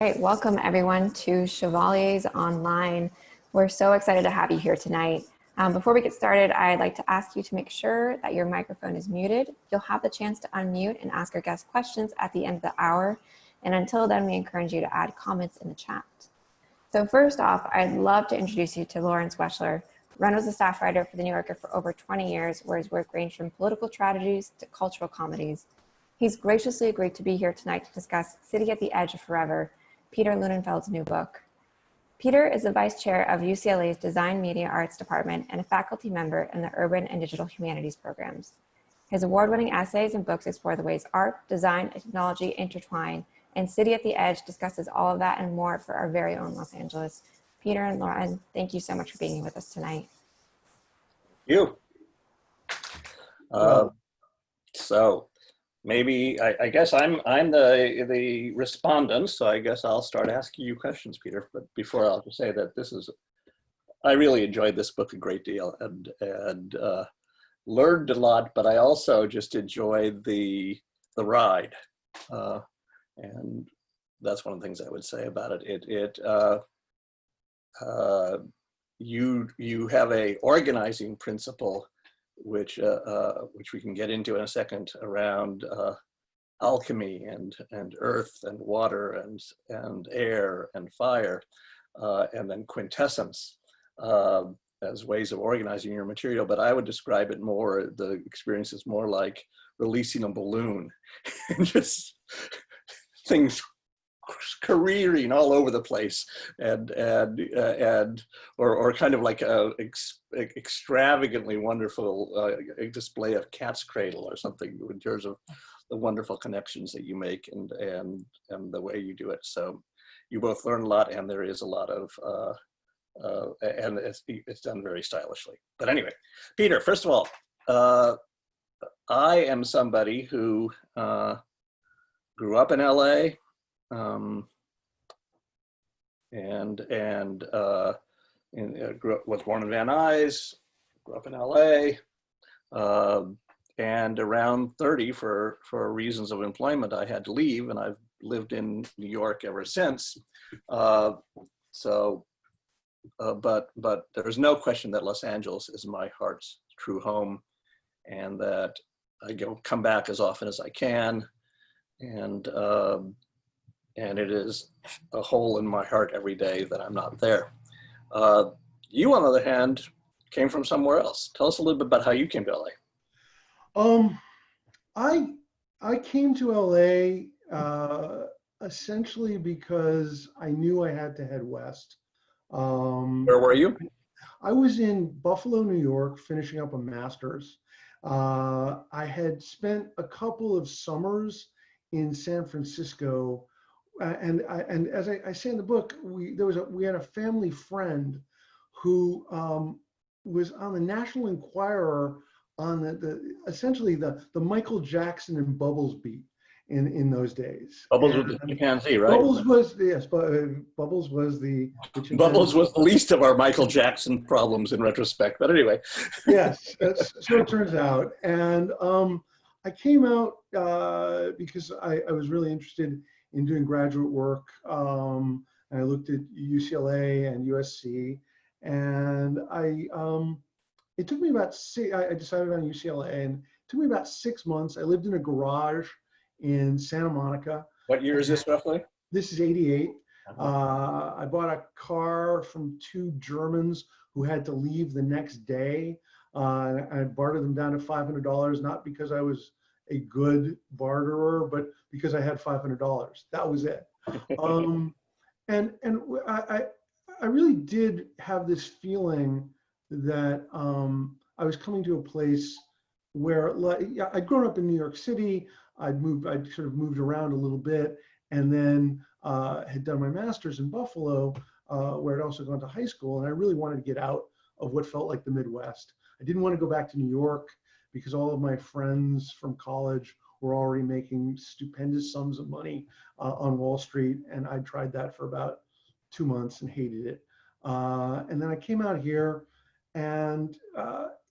Great. Welcome everyone to Chevaliers Online. We're so excited to have you here tonight. Before we get started, I'd like to ask you to make sure that your microphone is muted. You'll have the chance to unmute and ask our guests questions at the end of the hour. And until then, we encourage you to add comments in the chat. So first off, I'd love to introduce you to Lawrence Weschler. Ren was a staff writer for The New Yorker for over 20 years, where his work ranged from political tragedies to cultural comedies. He's graciously agreed to be here tonight to discuss City at the Edge of Forever, Peter Lunenfeld's new book. Peter is the vice chair of UCLA's Design Media Arts Department and a faculty member in the Urban and Digital Humanities programs. His award-winning essays and books explore the ways art, design, and technology intertwine, and City at the Edge discusses all of that and more for our very own Los Angeles. Peter and Lauren, thank you so much for being here with us tonight. You. So maybe I guess I'm the respondent, so I guess I'll start asking you questions, Peter. But before, I'll just say that I really enjoyed this book a great deal and learned a lot, but I also just enjoyed the ride, and that's one of the things I would say about it. You have a organizing principle which we can get into in a second, around alchemy and earth and water and air and fire, and then quintessence as ways of organizing your material. But I would describe it more, the experience is more like releasing a balloon and just things careering all over the place, or kind of like a extravagantly wonderful display of Cat's Cradle or something, in terms of the wonderful connections that you make and the way you do it. So you both learn a lot, and there is a lot of and it's done very stylishly. But anyway, Peter, first of all, I am somebody who grew up in LA. Was born in Van Nuys, grew up in LA, and around 30, for reasons of employment, I had to leave, and I've lived in New York ever since. But there's no question that Los Angeles is my heart's true home, and that I come back as often as I can, and it is a hole in my heart every day that I'm not there. You, on the other hand, came from somewhere else. Tell us a little bit about how you came to LA. I came to LA essentially because I knew I had to head west. Where were you? I was in Buffalo, New York, finishing up a master's. I had spent a couple of summers in San Francisco. And as I say in the book, we had a family friend who was on the National Enquirer on essentially the Michael Jackson and Bubbles beat in those days. Bubbles was the chimpanzee, right? Bubbles was, yes, Bubbles was the chimpanzee. Bubbles was the least of our Michael Jackson problems in retrospect, but anyway. Yes, so it turns out. And I came out because I was really interested in doing graduate work. And I looked at UCLA and USC, and it took me about I decided on UCLA, and it took me about 6 months. I lived in a garage in Santa Monica. What year is this roughly? This is 88. I bought a car from two Germans who had to leave the next day. I bartered them down to $500, not because I was a good barterer, but because I had $500. That was it. And I really did have this feeling that I was coming to a place where, like, I'd grown up in New York City. I'd sort of moved around a little bit, and then had done my master's in Buffalo, where I'd also gone to high school. And I really wanted to get out of what felt like the Midwest. I didn't want to go back to New York, because all of my friends from college were already making stupendous sums of money on Wall Street. And I tried that for about 2 months and hated it. And then I came out here, and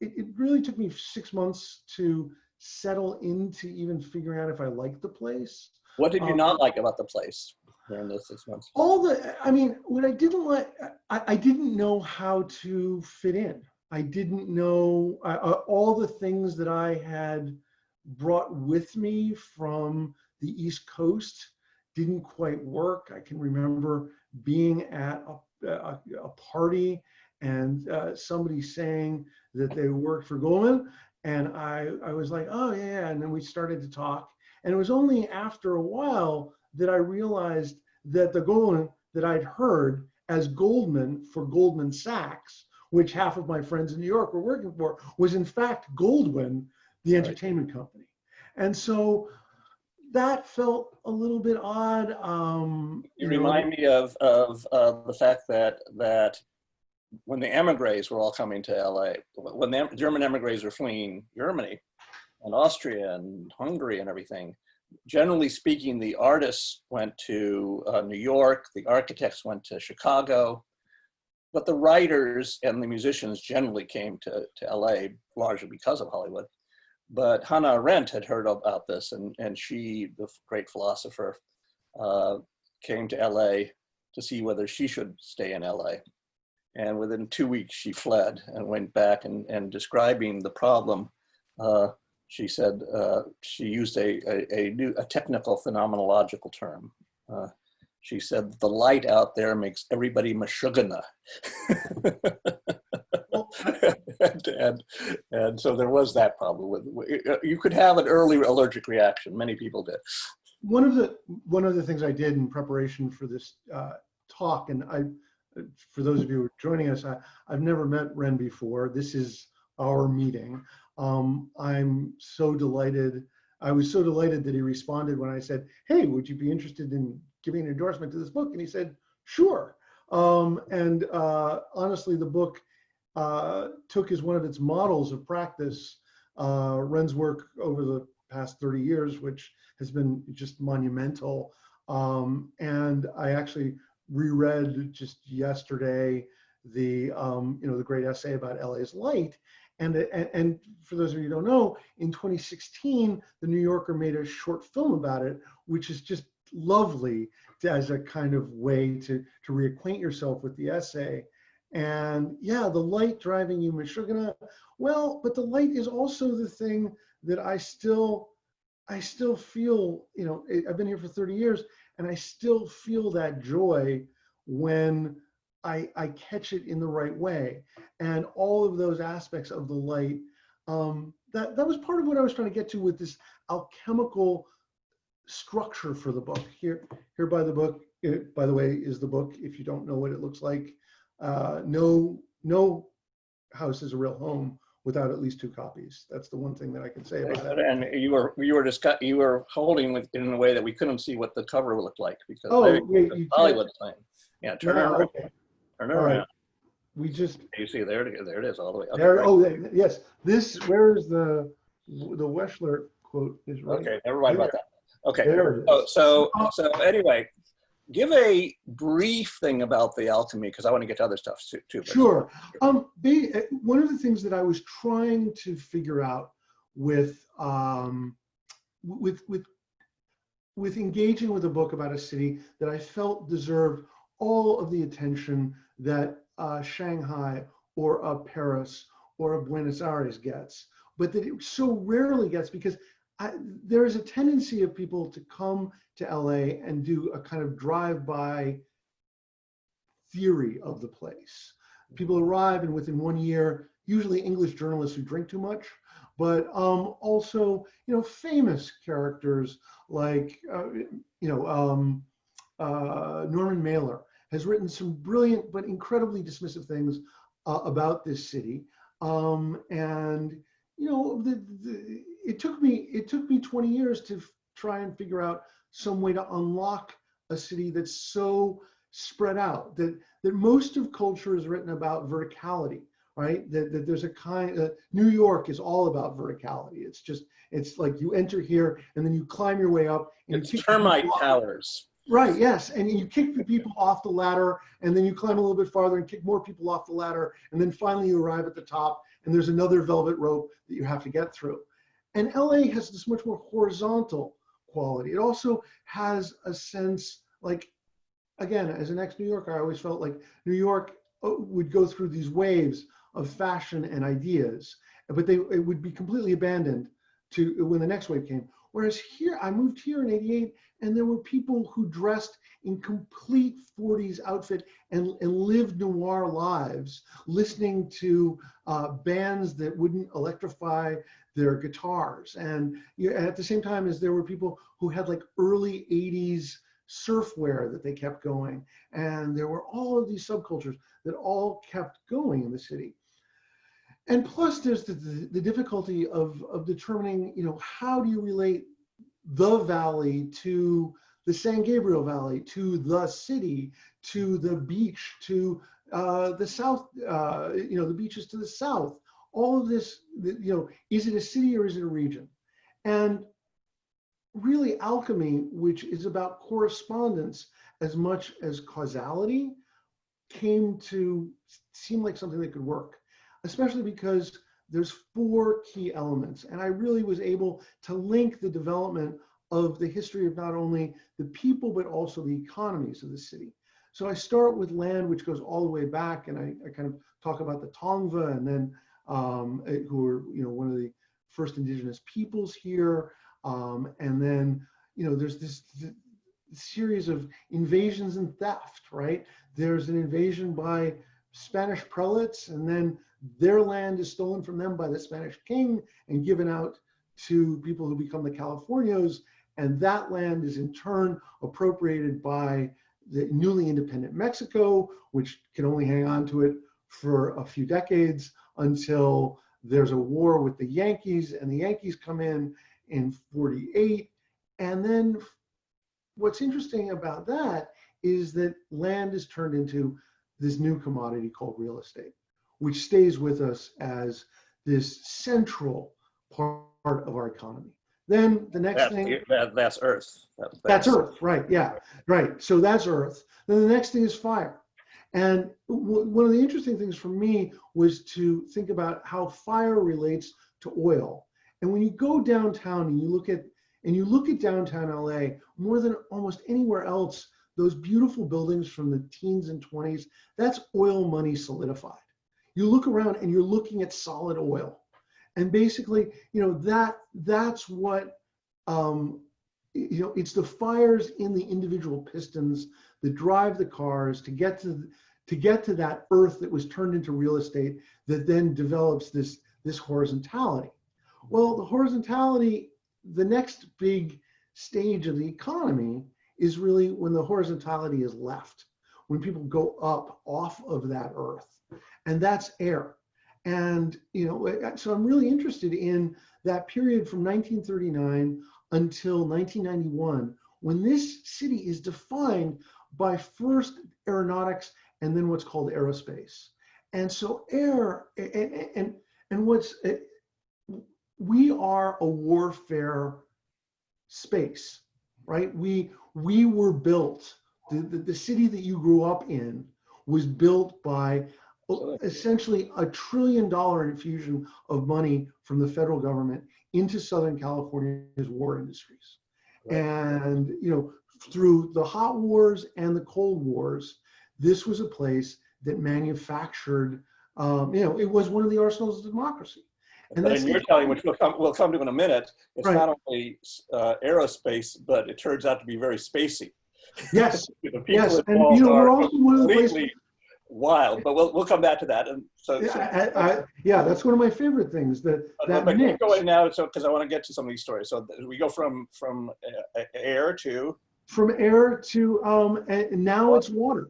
it really took me 6 months to settle into even figuring out if I liked the place. What did you not like about the place? during those 6 months? I mean, what I didn't like, I didn't know how to fit in. I didn't know all the things that I had brought with me from the East Coast didn't quite work. I can remember being at a party and somebody saying that they worked for Goldman. And I was like, oh yeah. And then we started to talk. And it was only after a while that I realized that the Goldman that I'd heard as Goldman for Goldman Sachs, which half of my friends in New York were working for, was in fact Goldwyn, the entertainment company. And so that felt a little bit odd. You remind me of the fact that when the emigres were all coming to LA, when the German emigres were fleeing Germany and Austria and Hungary and everything, generally speaking, the artists went to New York, the architects went to Chicago, but the writers and the musicians generally came to LA largely because of Hollywood. But Hannah Arendt had heard about this, and she, the great philosopher, came to LA to see whether she should stay in LA. And within 2 weeks, she fled and went back, and describing the problem, she said, she used a technical phenomenological term. She said, the light out there makes everybody mashugana. and so there was that problem. You could have an early allergic reaction. Many people did. One of the things I did in preparation for this talk, and for those of you who are joining us, I've never met Ren before. This is our meeting. I'm so delighted. I was so delighted that he responded when I said, hey, would you be interested in giving an endorsement to this book? And he said, sure. Honestly, the book took as one of its models of practice Ren's work over the past 30 years, which has been just monumental. And I actually reread just yesterday the the great essay about LA's light. And for those of you who don't know, in 2016, the New Yorker made a short film about it, which is just lovely as a kind of way to reacquaint yourself with the essay. And yeah, the light driving you, Mashugana. Well, but the light is also the thing that I still feel, I've been here for 30 years and I still feel that joy when I catch it in the right way. And all of those aspects of the light, that was part of what I was trying to get to with this alchemical structure for the book. Here by the book, by the way, is the book. If you don't know what it looks like, no house is a real home without at least 2 copies. That's the one thing that I can say about it. And you were holding it in a way that we couldn't see what the cover looked like because Hollywood playing. Yeah, turn it around. Okay. Turn it around. We just. You see there it is all the way up. There. Oh, yes. Where is the Weschler quote is right. Okay, never mind about that. Okay. There it is. So anyway, give a brief thing about the alchemy because I want to get to other stuff too. Sure. One of the things that I was trying to figure out with engaging with a book about a city that I felt deserved all of the attention that Shanghai or Paris or Buenos Aires gets, but that it so rarely gets because there is a tendency of people to come to LA and do a kind of drive-by theory of the place. People arrive and within 1 year, usually English journalists who drink too much, but also, famous characters like, Norman Mailer has written some brilliant but incredibly dismissive things about this city. It took me 20 years to try and figure out some way to unlock a city that's so spread out that most of culture is written about verticality, right? That there's a kind. New York is all about verticality. It's like you enter here and then you climb your way up. And it's termite towers. Right, yes, and you kick the people off the ladder, and then you climb a little bit farther and kick more people off the ladder, and then finally you arrive at the top, and there's another velvet rope that you have to get through. And LA has this much more horizontal quality. It also has a sense, like again, as an ex-New Yorker, I always felt like New York would go through these waves of fashion and ideas, but it would be completely abandoned to when the next wave came. Whereas here, I moved here in '88, and there were people who dressed in complete 40s outfit and lived noir lives, listening to bands that wouldn't electrify their guitars. And at the same time as there were people who had like early 80s surf wear that they kept going. And there were all of these subcultures that all kept going in the city. And plus there's the difficulty of determining, how do you relate the valley to the San Gabriel Valley, to the city, to the beach, to the south, the beaches to the south. All of this, is it a city or is it a region? And really alchemy, which is about correspondence as much as causality, came to seem like something that could work, especially because there's 4 key elements. And I really was able to link the development of the history of not only the people, but also the economies of the city. So I start with land, which goes all the way back, and I kind of talk about the Tongva, and then who are one of the first indigenous peoples here, and then there's this series of invasions and theft, right? There's an invasion by Spanish prelates, and then their land is stolen from them by the Spanish king and given out to people who become the Californios, and that land is in turn appropriated by the newly independent Mexico, which can only hang on to it for a few decades until there's a war with the Yankees, and the Yankees come in 48. And then what's interesting about that is that land is turned into this new commodity called real estate, which stays with us as this central part of our economy. Then the next thing, that's Earth. That's Earth, right? Yeah, right. So that's Earth. Then the next thing is fire. And one of the interesting things for me was to think about how fire relates to oil. And when you go downtown and you look at downtown LA, more than almost anywhere else, those beautiful buildings from the teens and 20s, that's oil money solidified. You look around and you're looking at solid oil. And basically, that's what, it's the fires in the individual pistons that drive the cars to get to that earth that was turned into real estate that then develops this horizontality. Well, the horizontality, the next big stage of the economy is really when the horizontality is left, when people go up off of that earth, and that's air. And, so I'm really interested in that period from 1939 until 1991, when this city is defined by first aeronautics and then what's called aerospace. And so air, we are a warfare space, right? We were built, the city that you grew up in was built by essentially $1 trillion infusion of money from the federal government into Southern California's war industries. Right. And, through the hot wars and the cold wars, this was a place that manufactured, it was one of the arsenals of democracy. And but in your telling, which we'll come to in a minute, it's right. Not only aerospace, but it turns out to be very spacey. Yes, yes, and we're also one of the places wild, but we'll come back to that. And so, yeah, that's one of my favorite things. But keep going now, because I want to get to some of these stories. So we go from air to and now it's water.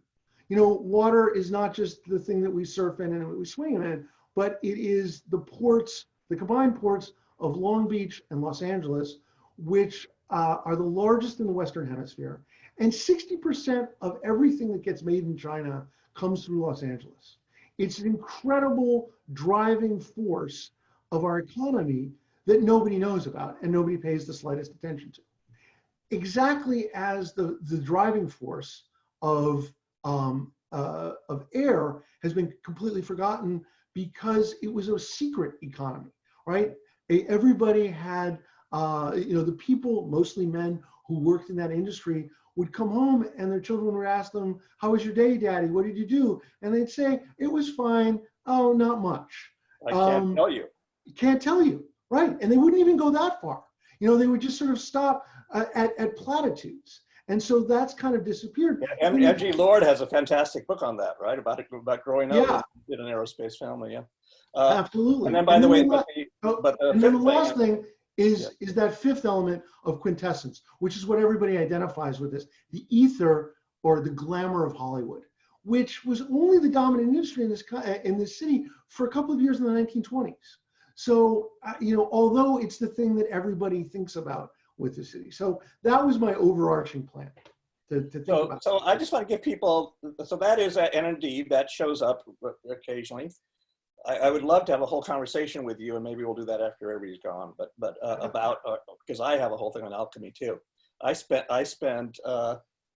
Water is not just the thing that we surf in and we swim in, but it is the ports, the combined ports of Long Beach and Los Angeles, which are the largest in the Western Hemisphere. And 60% of everything that gets made in China comes through Los Angeles. It's an incredible driving force of our economy that nobody knows about and nobody pays the slightest attention to. Exactly as the driving force of air has been completely forgotten because it was a secret economy, right? Everybody had, the people, mostly men who worked in that industry, would come home and their children would ask them, "How was your day, Daddy? What did you do?" And they'd say, "It was fine. Oh, not much." I can't tell you. Can't tell you, right? And they wouldn't even go that far. They would just sort of stop at platitudes. And so that's kind of disappeared. Yeah, M.G. Lord has a fantastic book on that, right? About growing up in an aerospace family. Yeah, absolutely. And then, by the way, and then the last thing is that fifth element of quintessence, which is what everybody identifies with this: the ether or the glamour of Hollywood, which was only the dominant industry in this city for a couple of years in the 1920s. So, although it's the thing that everybody thinks about with the city. So that was my overarching plan to think about. So I just want to give people, so that is, and indeed that shows up occasionally. I would love to have a whole conversation with you, and maybe we'll do that after everybody's gone, but about, because I have a whole thing on alchemy too. I spent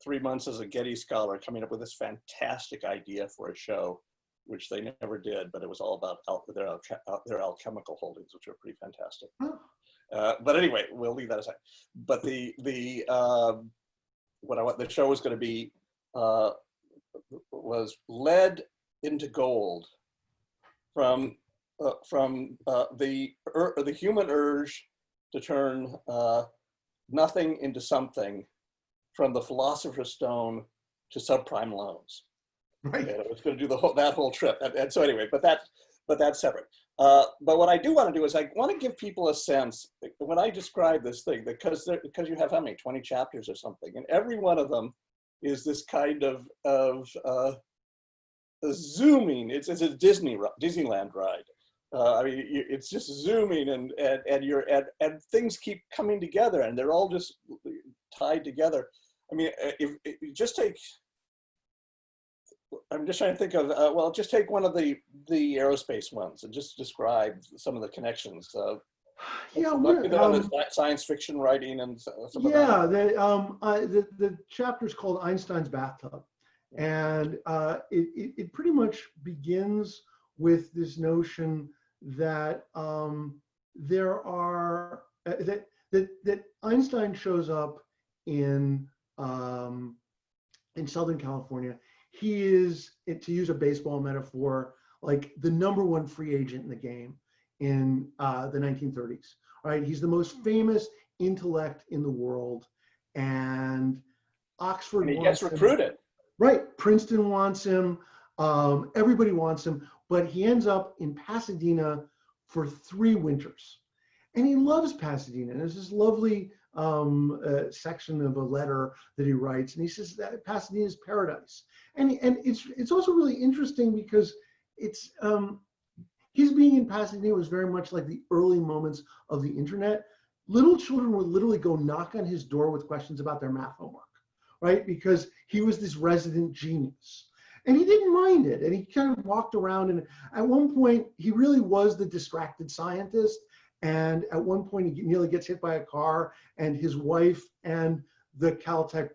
3 months as a Getty scholar coming up with this fantastic idea for a show, which they never did, but it was all about their alchemical holdings, which are pretty fantastic. But anyway, we'll leave that aside. But the show was going to be was lead into gold from the human urge to turn nothing into something, from the philosopher's stone to subprime loans. Right. And it was going to do that whole trip. And so anyway, but that's separate. But what I do want to do is I want to give people a sense when I describe this thing, because you have how many, 20 chapters or something, and every one of them is this kind of zooming. It's a Disneyland ride. I mean, it's just zooming, and things keep coming together, and they're all just tied together. I mean, if you just take. I'm just trying to think of, just take one of the aerospace ones and just describe some of the connections. Science fiction writing and some of that. The chapter is called Einstein's Bathtub. And it pretty much begins with this notion that that Einstein shows up in Southern California. He is, to use a baseball metaphor, like the #1 free agent in the game in the 1930s, right? He's the most famous intellect in the world, and Oxford and he gets recruited. Right, Princeton wants him, everybody wants him, but he ends up in Pasadena for 3 winters. And he loves Pasadena. And there's this lovely section of a letter that he writes, and he says that Pasadena is paradise. And it's also really interesting because it's his being in Pasadena was very much like the early moments of the internet. Little children would literally go knock on his door with questions about their math homework, right? Because he was this resident genius. And he didn't mind it. And he kind of walked around, and at one point he really was the distracted scientist. And at one point he nearly gets hit by a car, and his wife and the Caltech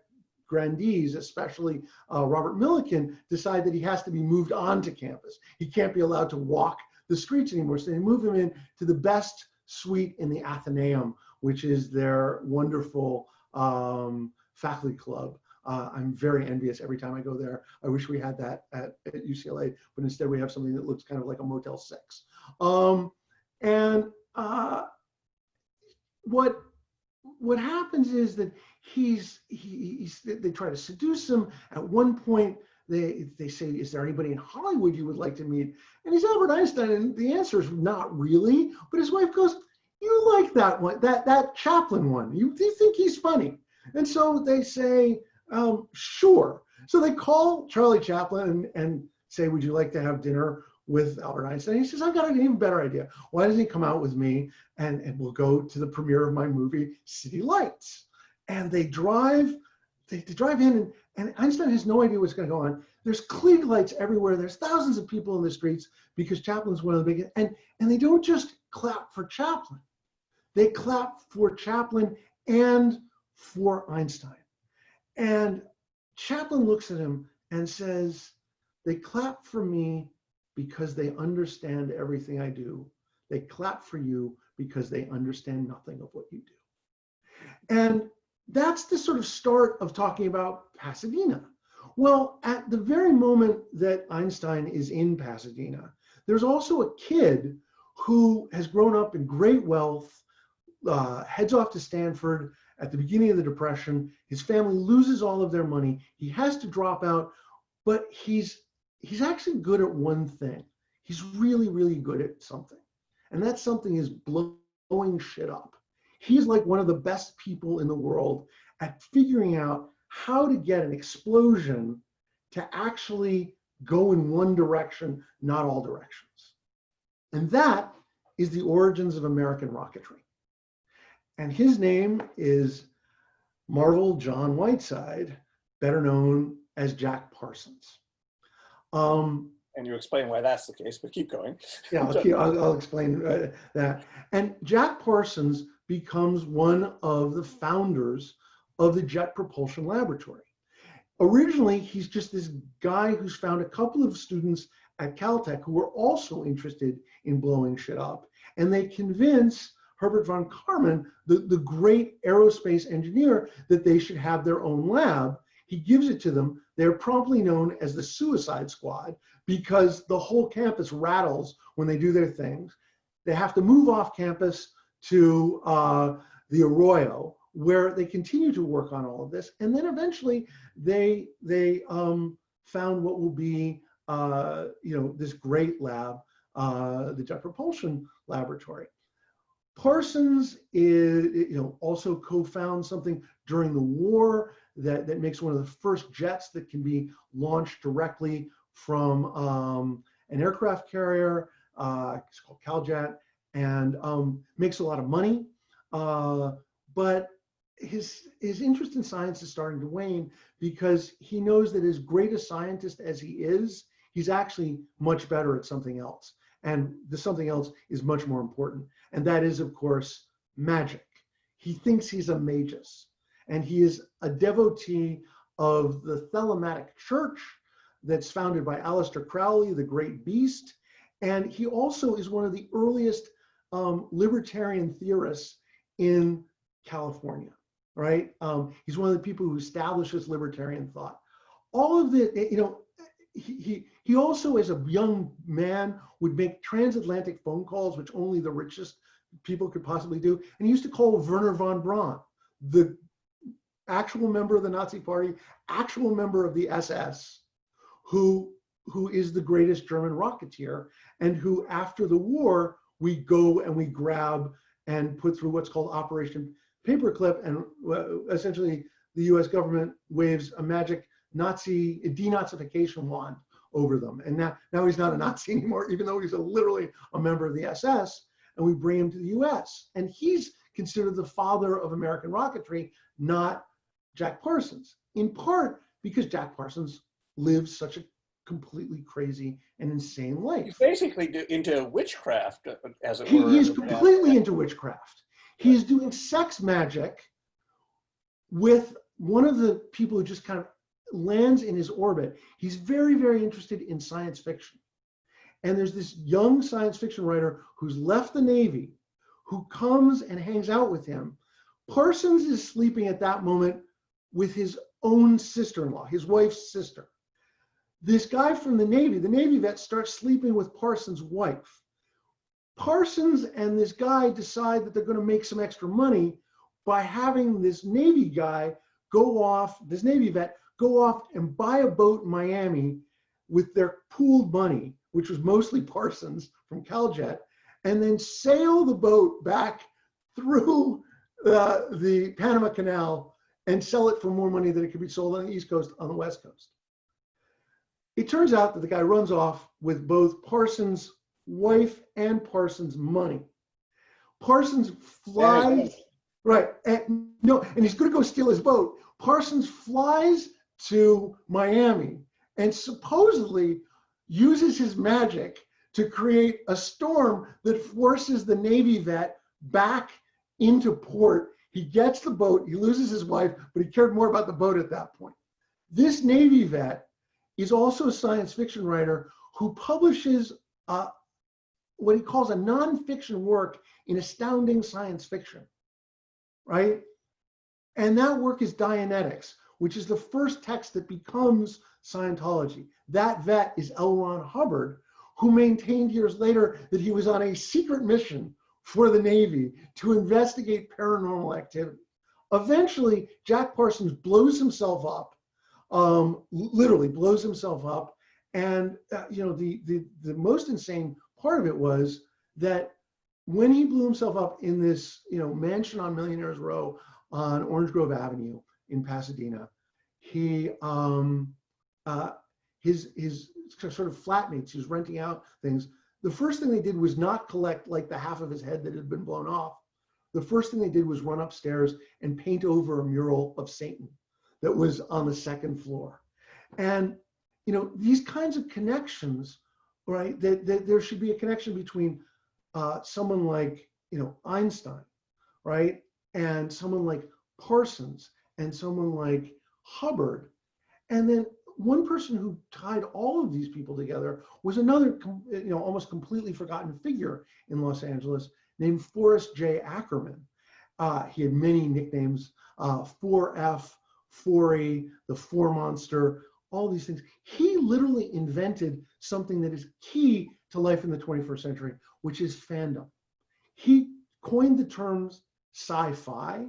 grandees, especially Robert Millikan, decide that he has to be moved onto campus. He can't be allowed to walk the streets anymore. So they move him in to the best suite in the Athenaeum, which is their wonderful faculty club. I'm very envious every time I go there. I wish we had that at UCLA, but instead we have something that looks kind of like a Motel 6. What happens is that they try to seduce him. At one point, they say, "Is there anybody in Hollywood you would like to meet?" And he's Albert Einstein, and the answer is not really. But his wife goes, "You like that one, that Chaplin one? You think he's funny?" And so they say, "Sure." So they call Charlie Chaplin and say, "Would you like to have dinner with Albert Einstein?" He says, "I've got an even better idea. Why doesn't he come out with me and we'll go to the premiere of my movie, City Lights?" And they drive in, and Einstein has no idea what's going to go on. There's Klieg lights everywhere. There's thousands of people in the streets because Chaplin's one of the biggest. And they don't just clap for Chaplin. They clap for Chaplin and for Einstein. And Chaplin looks at him and says, "They clap for me because they understand everything I do. They clap for you because they understand nothing of what you do." And that's the sort of start of talking about Pasadena. Well, at the very moment that Einstein is in Pasadena, there's also a kid who has grown up in great wealth, heads off to Stanford at the beginning of the Depression. His family loses all of their money. He has to drop out, but he's actually good at one thing. He's really, really good at something. And that something is blowing shit up. He's like one of the best people in the world at figuring out how to get an explosion to actually go in one direction, not all directions. And that is the origins of American rocketry. And his name is Marvel John Whiteside, better known as Jack Parsons. And you explain why that's the case, but keep going. Yeah, I'll explain that. And Jack Parsons becomes one of the founders of the Jet Propulsion Laboratory. Originally, he's just this guy who's found a couple of students at Caltech who were also interested in blowing shit up. And they convince Herbert von Kármán, the great aerospace engineer, that they should have their own lab. He gives it to them. They're promptly known as the Suicide Squad because the whole campus rattles when they do their things. They have to move off campus to the Arroyo, where they continue to work on all of this. And then eventually they found what will be this great lab, the Jet Propulsion Laboratory. Parsons also co-found something during the war that makes one of the first jets that can be launched directly from an aircraft carrier. It's called Caljet, and makes a lot of money. But his interest in science is starting to wane because he knows that as great a scientist as he is, he's actually much better at something else. And the something else is much more important. And that is, of course, magic. He thinks he's a magus. And he is a devotee of the Thelematic Church that's founded by Aleister Crowley, the great beast. And he also is one of the earliest libertarian theorists in California, right? He's one of the people who establishes libertarian thought. All of the, he also, as a young man, would make transatlantic phone calls, which only the richest people could possibly do. And he used to call Wernher von Braun, the actual member of the Nazi Party, actual member of the SS, who is the greatest German rocketeer, and who, after the war, we go and we grab and put through what's called Operation Paperclip, and essentially the US government waves a magic Nazi denazification wand over them. And now he's not a Nazi anymore, even though he's literally a member of the SS, and we bring him to the US. And he's considered the father of American rocketry, not Jack Parsons, in part because Jack Parsons lives such a completely crazy and insane life. He's basically into witchcraft, as it were. He is completely into witchcraft. He's doing sex magic with one of the people who just kind of lands in his orbit. He's very, very interested in science fiction. And there's this young science fiction writer who's left the Navy, who comes and hangs out with him. Parsons is sleeping at that moment with his own sister-in-law, his wife's sister. This guy from the Navy vet, starts sleeping with Parsons' wife. Parsons and this guy decide that they're going to make some extra money by having this Navy guy this Navy vet, go off and buy a boat in Miami with their pooled money, which was mostly Parsons from Caljet, and then sail the boat back through the Panama Canal and sell it for more money than it could be sold on the East Coast, on the West Coast. It turns out that the guy runs off with both Parsons' wife and Parsons' money. Parsons flies, right, and he's going to go steal his boat. Parsons flies to Miami and supposedly uses his magic to create a storm that forces the Navy vet back into port. He gets the boat, he loses his wife, but he cared more about the boat at that point. This Navy vet is also a science fiction writer who publishes what he calls a nonfiction work in astounding science fiction, right? And that work is Dianetics, which is the first text that becomes Scientology. That vet is L. Ron Hubbard, who maintained years later that he was on a secret mission for the Navy to investigate paranormal activity. Eventually, Jack Parsons blows himself up, literally blows himself up. And the most insane part of it was that when he blew himself up in this mansion on Millionaires Row on Orange Grove Avenue in Pasadena, he his sort of flatmates, he was renting out things. The first thing they did was not collect like the half of his head that had been blown off. The first thing they did was run upstairs and paint over a mural of Satan that was on the second floor. And these kinds of connections, right? That there should be a connection between someone like Einstein, right, and someone like Parsons and someone like Hubbard. And then one person who tied all of these people together was another almost completely forgotten figure in Los Angeles named Forrest J Ackerman. He had many nicknames: 4F, 4E, the Four Monster, all these things. He literally invented something that is key to life in the 21st century, which is fandom. He coined the terms sci-fi.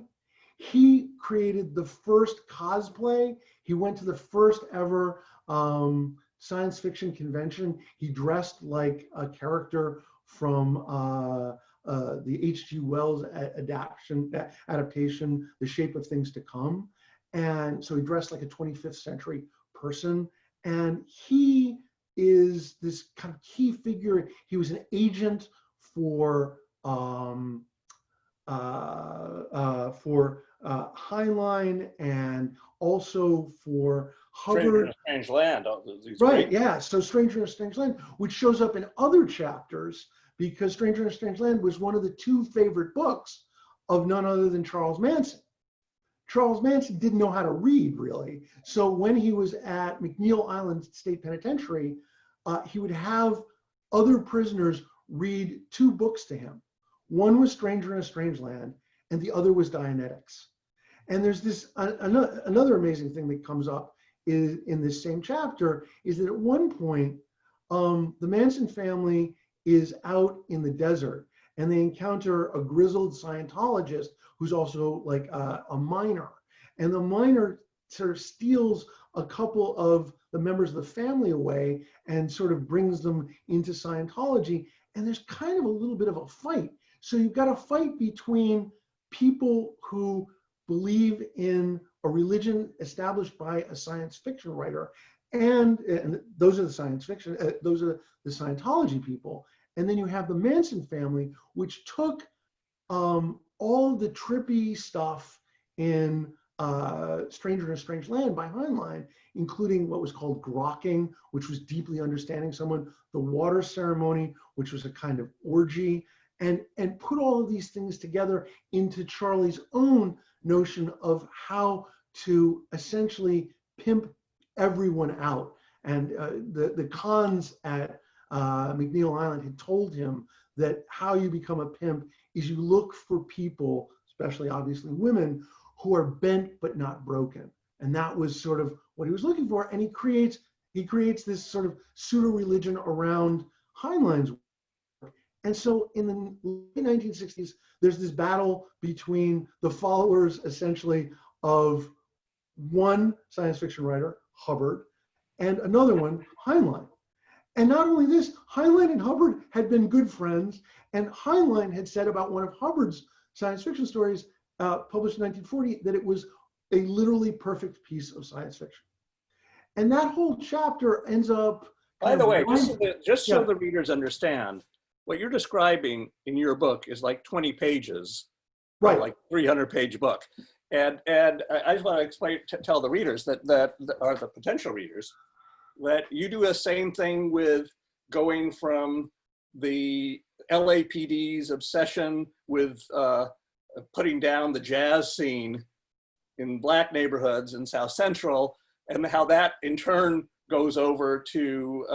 He created the first cosplay. He went to the first ever science fiction convention. He dressed like a character from the H.G. Wells adaptation, The Shape of Things to Come. And so he dressed like a 25th century person. And he is this kind of key figure. He was an agent for Heinlein and also for Hubbard. Stranger in a Strange Land. Right, yeah. So Stranger in a Strange Land, which shows up in other chapters, because Stranger in a Strange Land was one of the two favorite books of none other than Charles Manson. Charles Manson didn't know how to read, really. So when he was at McNeil Island State Penitentiary, he would have other prisoners read two books to him. One was Stranger in a Strange Land, and the other was Dianetics. And there's this another amazing thing that comes up is in this same chapter is that at one point, the Manson family is out in the desert and they encounter a grizzled Scientologist who's also like a miner. And the miner sort of steals a couple of the members of the family away and sort of brings them into Scientology. And there's kind of a little bit of a fight. So you've got a fight between people who believe in a religion established by a science fiction writer, and those are the science fiction, those are the Scientology people. And then you have the Manson family, which took all the trippy stuff in Stranger in a Strange Land by Heinlein, including what was called grokking, which was deeply understanding someone, the water ceremony, which was a kind of orgy, and put all of these things together into Charlie's own notion of how to essentially pimp everyone out. And the cons at McNeil Island had told him that how you become a pimp is you look for people, especially obviously women, who are bent but not broken. And that was sort of what he was looking for. And he creates this sort of pseudo-religion around Heinlein's work. And so in the late 1960s, there's this battle between the followers essentially of one science fiction writer, Hubbard, and another one, Heinlein. And not only this, Heinlein and Hubbard had been good friends, and Heinlein had said about one of Hubbard's science fiction stories published in 1940 that it was a literally perfect piece of science fiction. And that whole chapter ends up... By the way, just so the readers understand, what you're describing in your book is like 20 pages, right? Like 300-page book. And I just want to explain, tell the readers that are the potential readers, that you do the same thing with going from the LAPD's obsession with putting down the jazz scene in Black neighborhoods in South Central, and how that in turn goes over to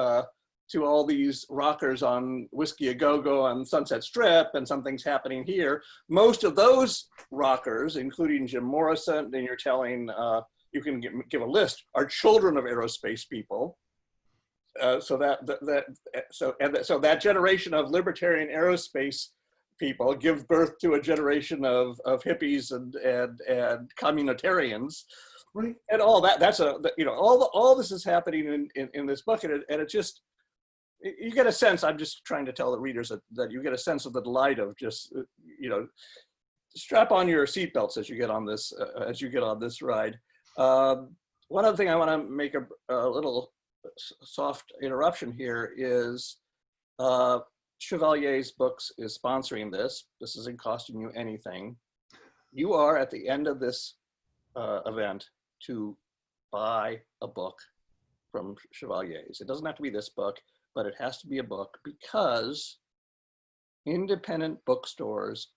to all these rockers on Whiskey A Go-Go on Sunset Strip, and something's happening here. Most of those rockers, including Jim Morrison, and you're telling, you can give a list, are children of aerospace people. So that generation of libertarian aerospace people give birth to a generation of hippies and communitarians. Right. And all that, all this is happening in this book, and it just, you get a sense, I'm just trying to tell the readers that you get a sense of the delight of just, strap on your seatbelts as you get on this ride. One other thing I want to make a little soft interruption here is Chevalier's Books is sponsoring this. This isn't costing you anything. You are at the end of this event to buy a book from Chevalier's. It doesn't have to be this book, but it has to be a book, because independent bookstores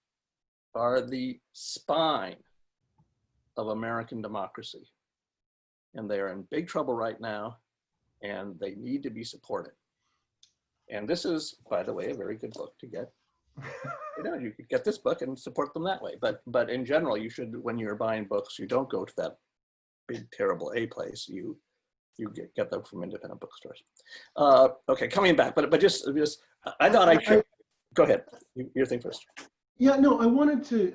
are the spine of American democracy. And they are in big trouble right now, and they need to be supported. And this is, by the way, a very good book to get. You could get this book and support them that way. But in general, you should, when you're buying books, you don't go to that big, terrible A place. You get them from independent bookstores. Okay, coming back, but just I thought I should. Go ahead. Your thing first. Yeah, no, I wanted to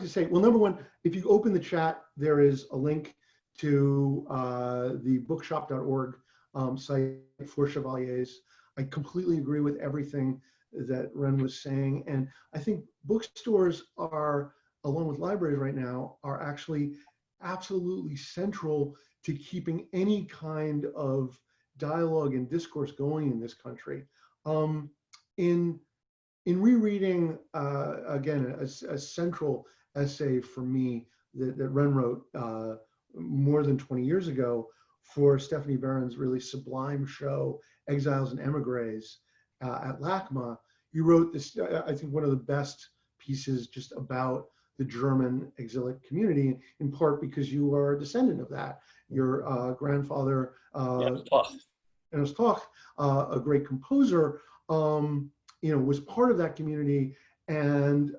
say, well, number one, if you open the chat, there is a link to the bookshop.org site for Chevalier's. I completely agree with everything that Ren was saying. And I think bookstores are, along with libraries right now, are actually absolutely central to keeping any kind of dialogue and discourse going in this country. In rereading, again, a central essay for me that Ren wrote more than 20 years ago for Stephanie Barron's really sublime show, Exiles and Emigres, at LACMA, you wrote this, I think, one of the best pieces just about the German exilic community, in part because you are a descendant of that. Your grandfather, Ernst Toch, a great composer, was part of that community. And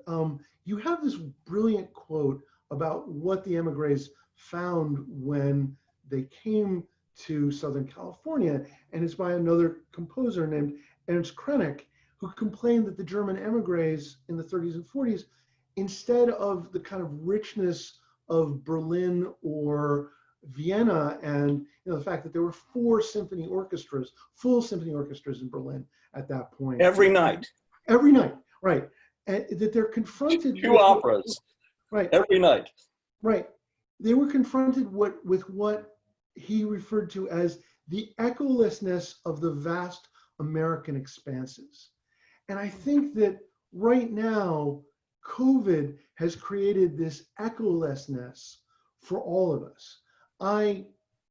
you have this brilliant quote about what the emigres found when they came to Southern California, and it's by another composer named Ernst Krenek, who complained that the German emigres in the 30s and 40s, instead of the kind of richness of Berlin or Vienna, and the fact that there were 4 symphony orchestras, full symphony orchestras in Berlin at that point. Every night, right. And that they're confronted two operas, right, every night. Right. They were confronted with what he referred to as the echolessness of the vast American expanses. And I think that right now, COVID has created this echolessness for all of us. I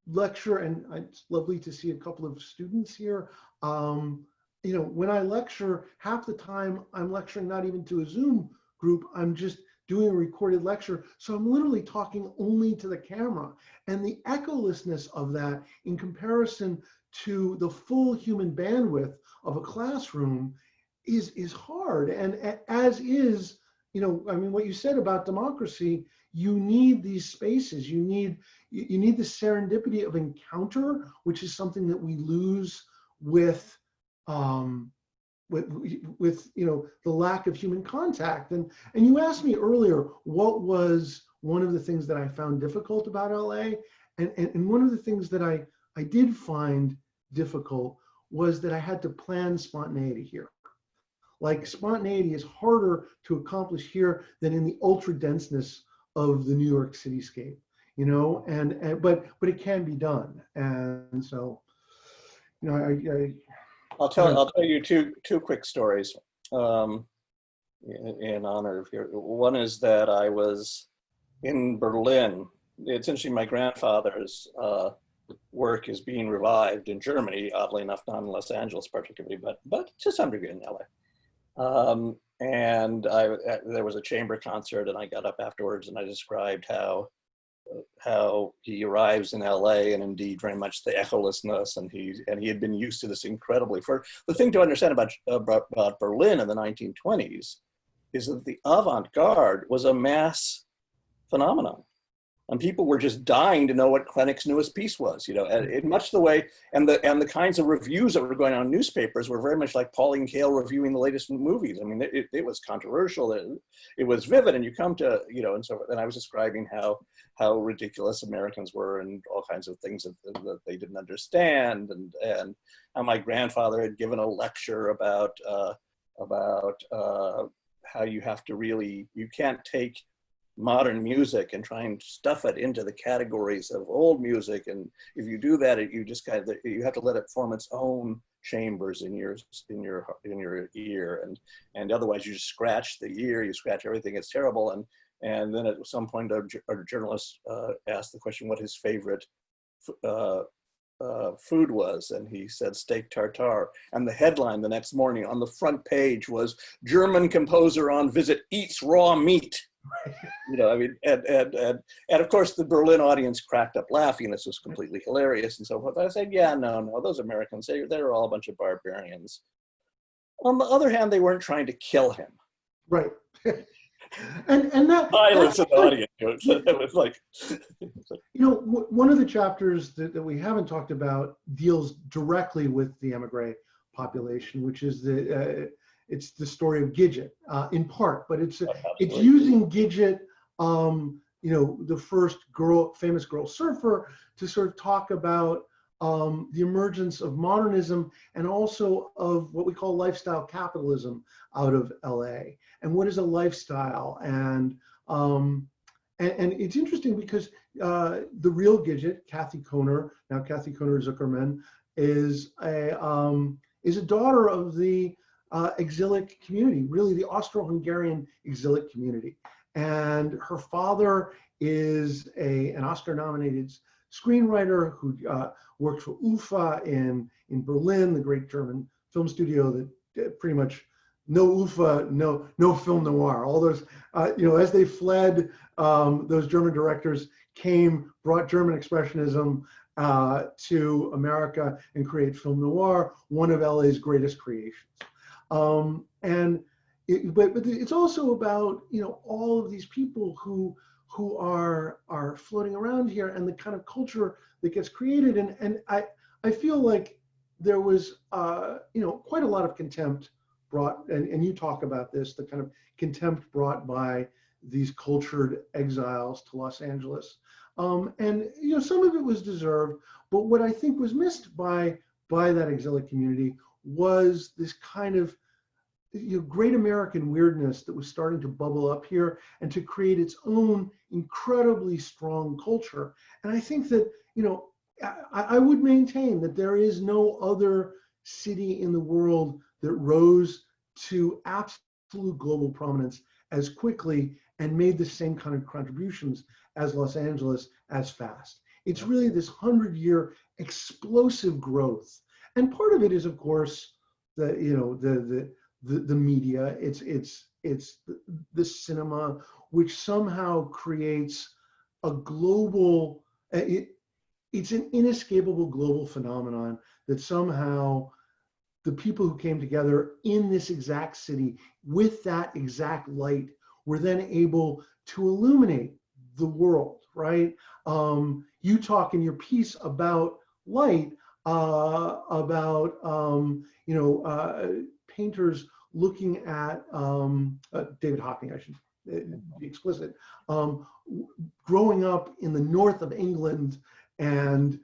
lecture, and it's lovely to see a couple of students here. When I lecture, half the time I'm lecturing not even to a Zoom group, I'm just doing a recorded lecture. So I'm literally talking only to the camera. And the echolessness of that in comparison to the full human bandwidth of a classroom is hard. And as is, what you said about democracy, you need these spaces. You need the serendipity of encounter, which is something that we lose with the lack of human contact. And you asked me earlier, what was one of the things that I found difficult about LA? And one of the things that I did find difficult was that I had to plan spontaneity here. Like, spontaneity is harder to accomplish here than in the ultra denseness of the New York cityscape, but it can be done. And so, I'll tell you two quick stories in honor of your. One is that I was in Berlin. It's interesting, my grandfather's work is being revived in Germany, oddly enough, not in Los Angeles particularly, but to some degree in LA. And there was a chamber concert, and I got up afterwards and I described how how he arrives in LA, and indeed very much the echolessness, and he had been used to this incredibly. For the thing to understand about Berlin in the 1920s is that the avant-garde was a mass phenomenon. And people were just dying to know what Krennic's newest piece was, and in much the way, and the kinds of reviews that were going on in newspapers were very much like Pauline Kael reviewing the latest movies. I mean, it was controversial, it was vivid, and you come to, and so, and I was describing how ridiculous Americans were and all kinds of things that they didn't understand, and how my grandfather had given a lecture about how you have to really, you can't take modern music and try and stuff it into the categories of old music, and if you do that, you just you have to let it form its own chambers in your ear, and otherwise you just scratch the ear, you scratch everything. It's terrible. And then at some point a journalist asked the question what his favorite food was, and he said steak tartare, and the headline the next morning on the front page was "German composer on visit eats raw meat." I mean, and of course the Berlin audience cracked up laughing. This was completely hilarious and so forth. I said, yeah, no, those Americans, they're all a bunch of barbarians. On the other hand, they weren't trying to kill him. Right. and that violence in the audience. It was like, one of the chapters that we haven't talked about deals directly with the emigre population, which is it's the story of Gidget, in part, but it's using Gidget, the first famous girl surfer, to sort of talk about the emergence of modernism and also of what we call lifestyle capitalism out of LA. And what is a lifestyle? And it's interesting because the real Gidget, Kathy Kohner, now Kathy Kohner Zuckerman, is a daughter of the exilic community, really the Austro-Hungarian exilic community. And her father is an Oscar-nominated screenwriter who worked for UFA in Berlin, the great German film studio that pretty much no UFA, no film noir. All those, as they fled, those German directors brought German expressionism to America and create film noir, one of LA's greatest creations. But it's also about all of these people who are floating around here and the kind of culture that gets created, and I feel like there was quite a lot of contempt brought, and you talk about this, the kind of contempt brought by these cultured exiles to Los Angeles, and some of it was deserved, but what I think was missed by that exilic community was this kind of great American weirdness that was starting to bubble up here and to create its own incredibly strong culture. And I think that, I would maintain that there is no other city in the world that rose to absolute global prominence as quickly and made the same kind of contributions as Los Angeles as fast. It's really this 100-year explosive growth. And part of it is, of course, the media, it's the cinema, which somehow creates a global, it's an inescapable global phenomenon that somehow the people who came together in this exact city with that exact light were then able to illuminate the world, right? You talk in your piece about light, painters looking at David Hocking, I should be explicit, growing up in the north of England, and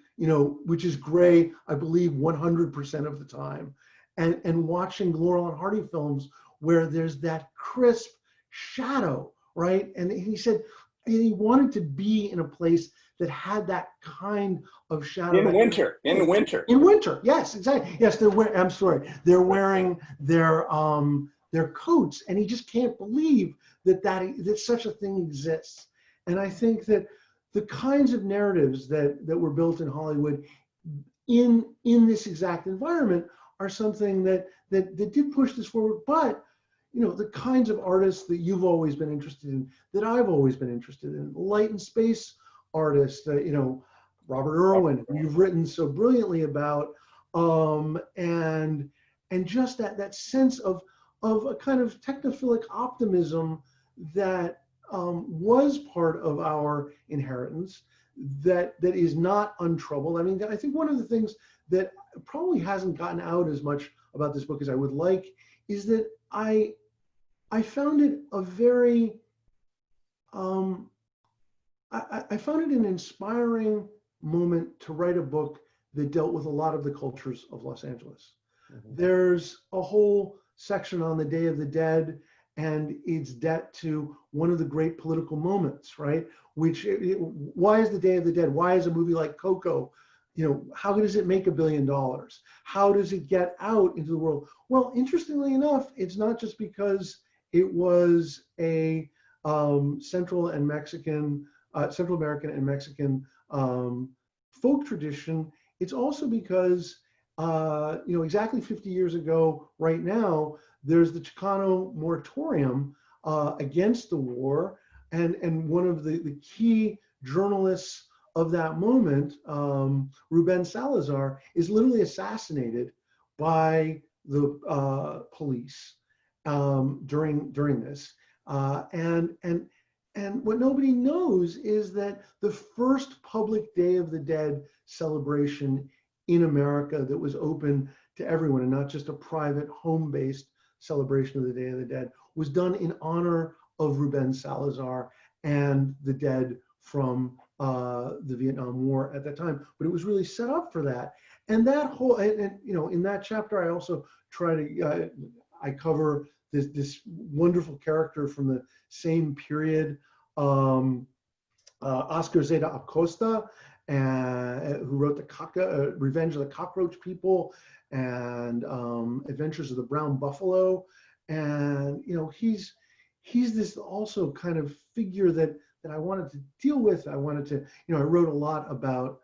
which is gray, I believe 100% of the time, and watching Laurel and Hardy films where there's that crisp shadow, right? And he said he wanted to be in a place that had that kind of shadow. In winter. In winter, yes, exactly. Yes, they're wearing their coats, and he just can't believe that such a thing exists. And I think that the kinds of narratives that were built in Hollywood in this exact environment are something that did push this forward. But the kinds of artists that you've always been interested in, that I've always been interested in, light and space artists, Robert Irwin, who you've written so brilliantly about, and just that sense of a kind of technophilic optimism that was part of our inheritance, that is not untroubled. I mean, I think one of the things that probably hasn't gotten out as much about this book as I would like is that I found it a very I found it an inspiring moment to write a book that dealt with a lot of the cultures of Los Angeles. Mm-hmm. There's a whole section on the Day of the Dead and its debt to one of the great political moments, right? Why is the Day of the Dead? Why is a movie like Coco, how does it make $1 billion? How does it get out into the world? Well, interestingly enough, it's not just because it was a Central American and Mexican folk tradition. It's also because, exactly 50 years ago, right now, there's the Chicano moratorium against the war. And one of the key journalists of that moment, Ruben Salazar, is literally assassinated by the police during this. And what nobody knows is that the first public Day of the Dead celebration in America that was open to everyone and not just a private home-based celebration of the Day of the Dead was done in honor of Ruben Salazar and the dead from the Vietnam War at that time. But it was really set up for that. And that whole, in that chapter, I also try to, I cover this wonderful character from the same period, Oscar Zeta Acosta, who wrote the Revenge of the Cockroach People and Adventures of the Brown Buffalo. And he's this also kind of figure that I wanted to deal with. I wanted to, I wrote a lot about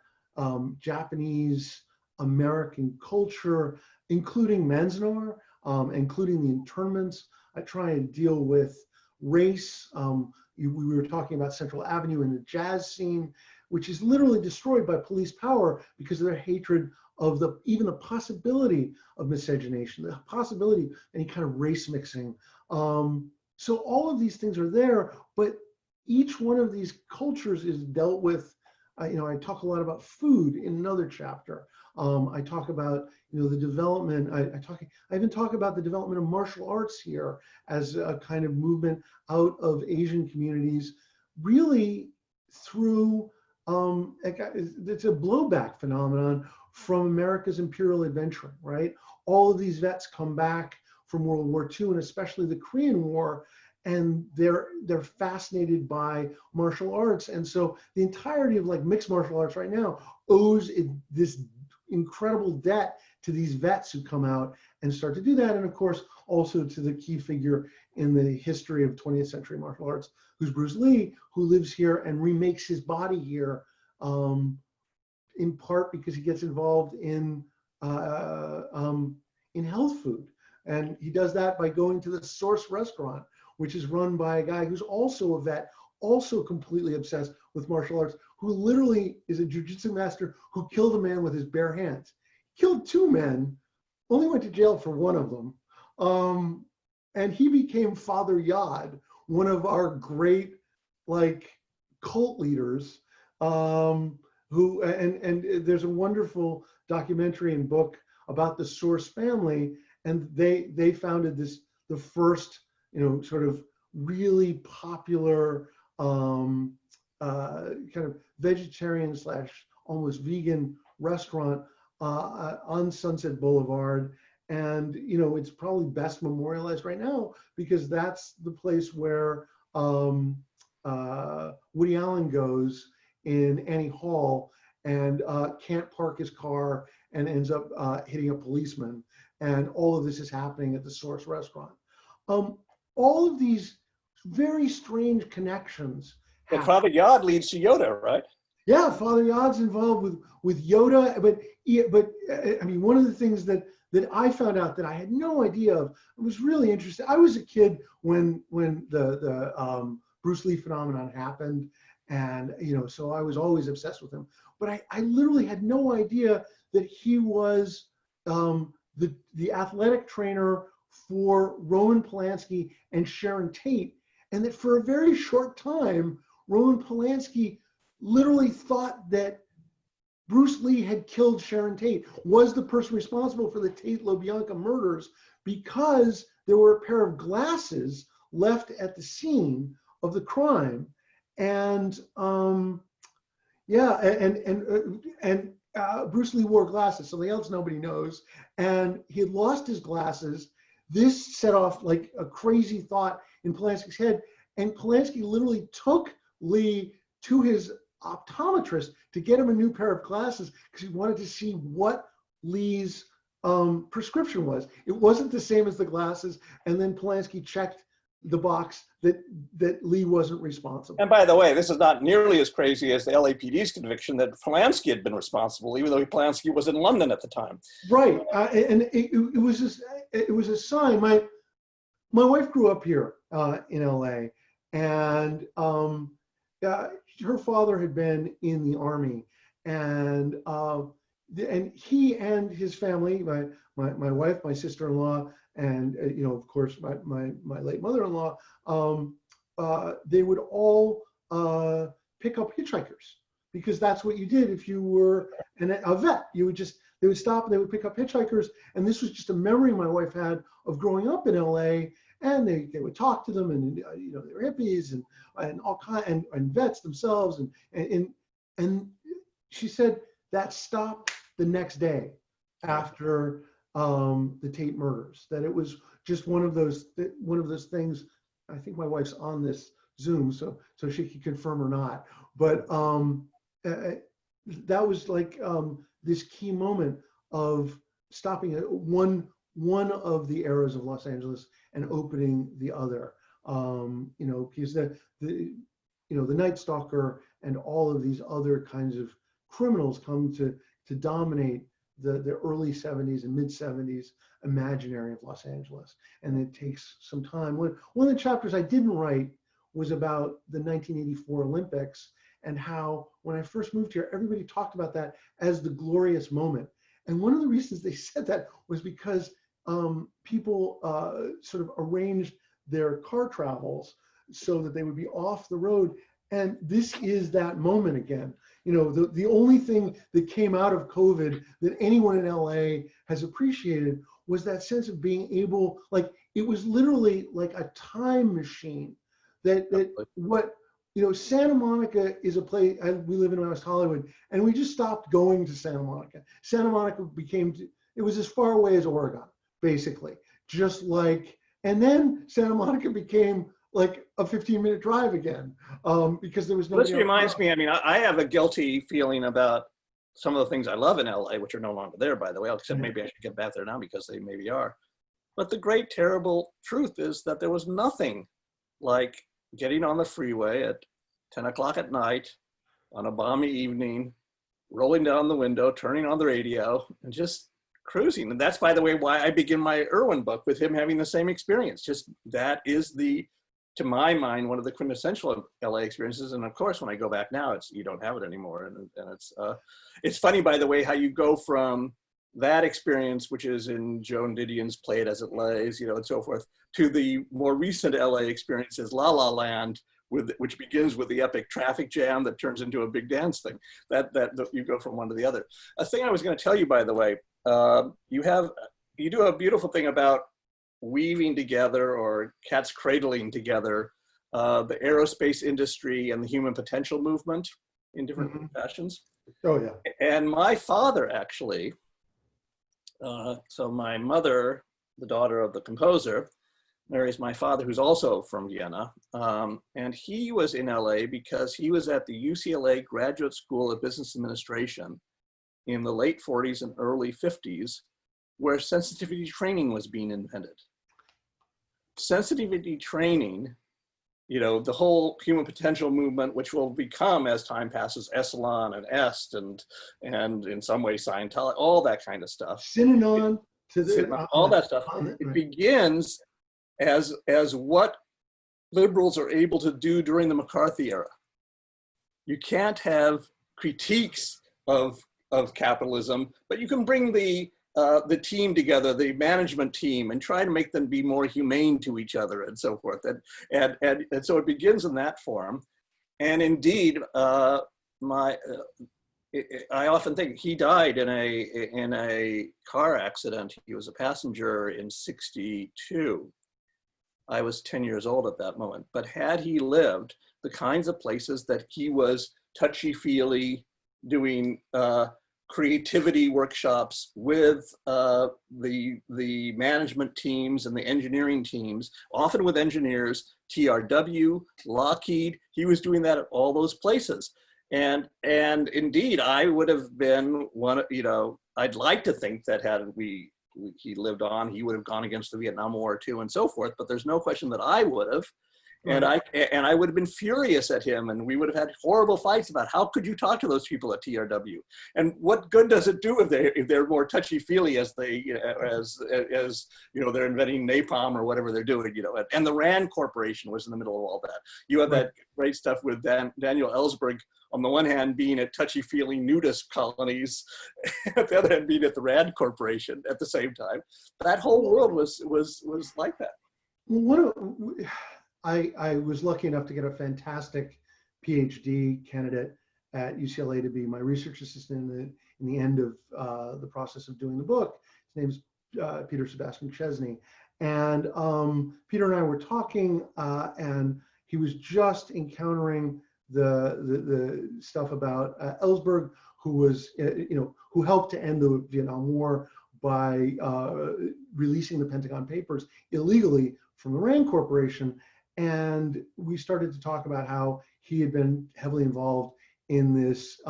Japanese American culture, including Manzanar, including the internments. I try and deal with race. We were talking about Central Avenue and the jazz scene, which is literally destroyed by police power because of their hatred of even the possibility of miscegenation, the possibility of any kind of race mixing. So all of these things are there, but each one of these cultures is dealt with. I talk a lot about food in another chapter. I talk about the development. I even talk about the development of martial arts here as a kind of movement out of Asian communities, really through it's a blowback phenomenon from America's imperial adventuring, right? All of these vets come back from World War II and especially the Korean War, and they're fascinated by martial arts. And so the entirety of like mixed martial arts right now owes this incredible debt to these vets who come out and start to do that. And of course, also to the key figure in the history of 20th century martial arts, who's Bruce Lee, who lives here and remakes his body here, in part because he gets involved in health food. And he does that by going to the Source restaurant, which is run by a guy who's also a vet, also completely obsessed with martial arts, who literally is a jujitsu master who killed a man with his bare hands. Killed 2 men, only went to jail for one of them. And he became Father Yod, one of our great cult leaders, who, and there's a wonderful documentary and book about the Source family, and they founded the first, sort of really popular kind of vegetarian / almost vegan restaurant on Sunset Boulevard. And, it's probably best memorialized right now because that's the place where Woody Allen goes in Annie Hall and can't park his car and ends up hitting a policeman. And all of this is happening at the Source restaurant. All of these very strange connections. But Father Yod leads to Yoda, right? Yeah, Father Yod's involved with Yoda, but I mean, one of the things that I found out that I had no idea of, it was really interesting. I was a kid when the Bruce Lee phenomenon happened, And, so I was always obsessed with him. But I literally had no idea that he was the athletic trainer for Roman Polanski and Sharon Tate. And that for a very short time, Roman Polanski literally thought that Bruce Lee had killed Sharon Tate, was the person responsible for the Tate LaBianca murders, because there were a pair of glasses left at the scene of the crime. And Bruce Lee wore glasses, something else nobody knows. And he had lost his glasses. This set off like a crazy thought in Polanski's head. And Polanski literally took Lee to his optometrist to get him a new pair of glasses because he wanted to see what Lee's prescription was. It wasn't the same as the glasses. And then Polanski checked the box that Lee wasn't responsible. And by the way, this is not nearly as crazy as the LAPD's conviction that Polanski had been responsible, even though Polanski was in London at the time. Right, and it was a sign. My wife grew up here in LA, and her father had been in the Army, and he and his family, my wife, my sister-in-law, and of course my late mother-in-law, they would all pick up hitchhikers, because that's what you did if you were a vet. They would stop and they would pick up hitchhikers, and this was just a memory my wife had of growing up in LA. And they would talk to them, and they were hippies and all kind and vets themselves, and she said that stopped the next day after the Tate murders. That it was just one of those things. I think my wife's on this Zoom, so she could confirm or not. But that was like this key moment of stopping one of the eras of Los Angeles and opening the other. Because the Night Stalker and all of these other kinds of criminals come to dominate the early 70s and mid 70s imaginary of Los Angeles. And it takes some time. One of the chapters I didn't write was about the 1984 Olympics, and how when I first moved here, everybody talked about that as the glorious moment. And one of the reasons they said that was because people sort of arranged their car travels so that they would be off the road. And this is that moment again. The only thing that came out of COVID that anyone in LA has appreciated was that sense of being able, like, it was literally like a time machine. Santa Monica is a place, we live in West Hollywood, and we just stopped going to Santa Monica. Santa Monica it was as far away as Oregon, basically. And then Santa Monica became like a 15-minute drive again, because there was no. This reminds me, I have a guilty feeling about some of the things I love in LA, which are no longer there, by the way, except maybe I should get back there now because they maybe are. But the great, terrible truth is that there was nothing like getting on the freeway at 10 o'clock at night on a balmy evening, rolling down the window, turning on the radio, and just cruising. And that's, by the way, why I begin my Irwin book with him having the same experience. Just that is to my mind, one of the quintessential LA experiences. And of course, when I go back now, you don't have it anymore. And it's funny, by the way, how you go from that experience, which is in Joan Didion's Play It As It Lays, and so forth, to the more recent LA experiences, La La Land, which begins with the epic traffic jam that turns into a big dance thing. That you go from one to the other. A thing I was going to tell you, by the way, you do a beautiful thing about weaving together, or cat's cradling together, the aerospace industry and the human potential movement in different fashions. Oh yeah. And my father actually, so my mother, the daughter of the composer, marries my father, who's also from Vienna. And he was in LA because he was at the UCLA Graduate School of Business Administration in the late 40s and early 50s, where sensitivity training was being invented. Sensitivity training, the whole human potential movement, which will become, as time passes, Esalen and Est, and in some ways Scientology, all that kind of stuff. Synanon, all that stuff. It begins as what liberals are able to do during the McCarthy era. you can't have critiques of capitalism, but you can bring the team together, the management team, and try to make them be more humane to each other and so forth. And so it begins in that form. And indeed, I often think he died in a car accident. He was a passenger in '62. I was 10 years old at that moment. But had he lived, the kinds of places that he was touchy-feely doing creativity workshops with the management teams and the engineering teams, often with engineers, TRW, Lockheed, he was doing that at all those places. And indeed, I would have been one, I'd like to think that had he lived on, he would have gone against the Vietnam War too and so forth, but there's no question that I would have. And I would have been furious at him, and we would have had horrible fights about how could you talk to those people at TRW, and what good does it do if they're more touchy-feely as they're inventing napalm or whatever they're doing, And the Rand Corporation was in the middle of all that. You have that great stuff with Daniel Ellsberg on the one hand being at touchy-feely nudist colonies, at the other hand being at the Rand Corporation at the same time. That whole world was like that. I was lucky enough to get a fantastic PhD candidate at UCLA to be my research assistant in the end of the process of doing the book. His name's Peter Sebastian Chesney. And Peter and I were talking, and he was just encountering the stuff about Ellsberg, who was, who helped to end the Vietnam War by releasing the Pentagon Papers illegally from the Rand Corporation. And we started to talk about how he had been heavily involved in this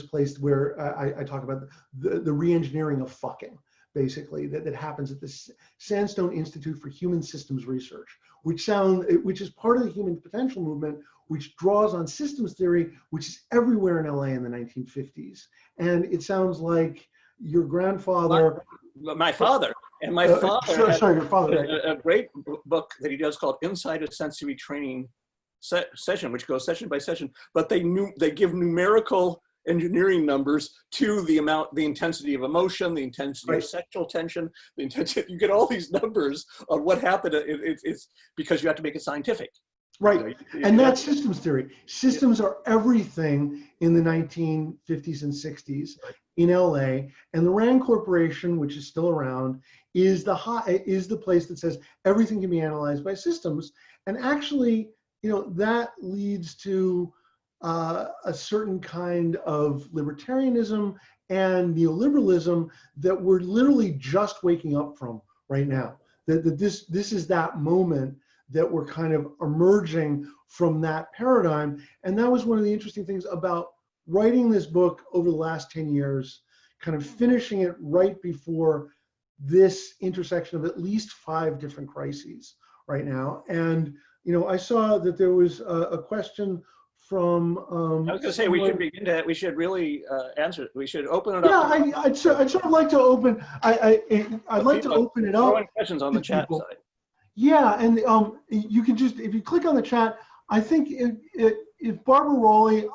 place where I talk about the re-engineering of fucking, basically, that happens at the Sandstone Institute for Human Systems Research, which is part of the human potential movement, which draws on systems theory, which is everywhere in LA in the 1950s. And it sounds like your grandfather. My father. And my father your father, a great book that he does called Inside a Sensory Training Session, which goes session by session, but they give numerical engineering numbers to the intensity of emotion, the intensity of sexual tension, the intensity, you get all these numbers of what happened. It's because you have to make it scientific. Right, and that's systems theory. Systems are everything in the 1950s and 60s in LA, and the Rand Corporation, which is still around, is the place that says everything can be analyzed by systems. And actually, that leads to a certain kind of libertarianism and neoliberalism that we're literally just waking up from right now. That this is that moment that we're kind of emerging from that paradigm. And that was one of the interesting things about writing this book over the last 10 years, kind of finishing it right before this intersection of at least 5 different crises right now. And, I saw that there was a question from. I was going to say, we should begin to, we should really answer, we should open it up. Yeah, I'd sort of like to open, I'd like to open it up. Throwing questions on the chat side. Yeah, and you can just, if you click on the chat, I think if Barbara Rowley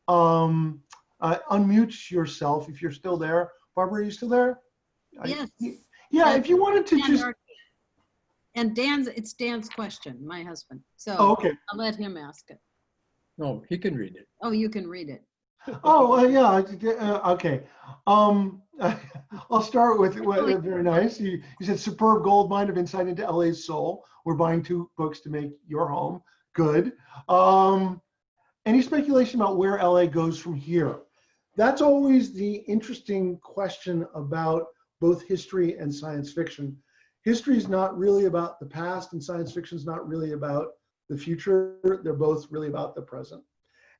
unmutes yourself, if you're still there. Barbara, are you still there? Yes. Yeah, if you wanted to just. And it's Dan's question, my husband. So okay. I'll let him ask it. No, he can read it. Oh, you can read it. Oh, yeah, okay. I'll start with very nice. You said superb gold mine of insight into LA's soul. We're buying 2 books to make your home. Good. Any speculation about where LA goes from here? That's always the interesting question about both history and science fiction. History is not really about the past, and science fiction is not really about the future. They're both really about the present.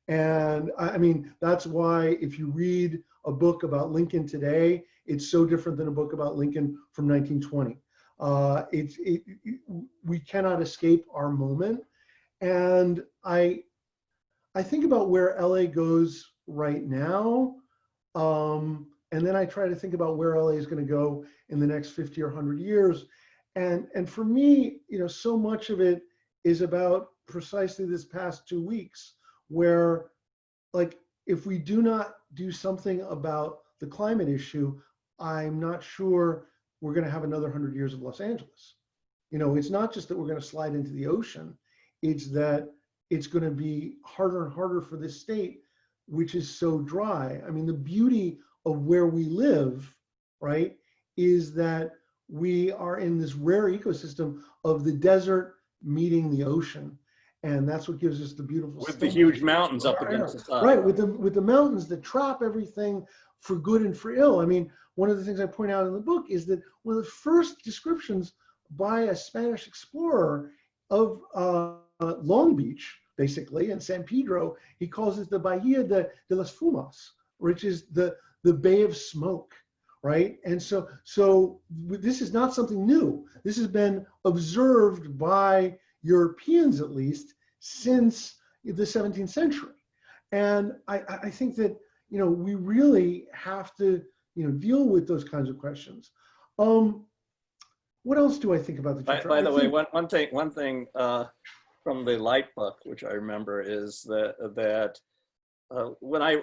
And I mean, that's why if you read a book about Lincoln today, it's so different than a book about Lincoln from 1920. We cannot escape our moment. And I think about where LA goes right now. And then I try to think about where LA is going to go in the next 50 or 100 years. And for me, so much of it is about precisely this past 2 weeks, where, like, if we do not do something about the climate issue, I'm not sure we're going to have another 100 years of Los Angeles. You know, it's not just that we're going to slide into the ocean, it's that it's going to be harder and harder for this state, which is so dry. I mean, the beauty of where we live, right, is that we are in this rare ecosystem of the desert meeting the ocean. And that's what gives us the beautiful with the huge mountains up against the side. Right, with the mountains that trap everything for good and for ill. I mean, one of the things I point out in the book is that one of the first descriptions by a Spanish explorer of Long Beach, basically, and San Pedro, he calls it the Bahia de las Fumas, which is the Bay of Smoke, right? And so this is not something new. This has been observed by Europeans, at least, since the 17th century. And I think that, you know, we really have to, you know, deal with those kinds of questions. What else do I think about the future? By the way, one thing from the light book, which I remember, is that when I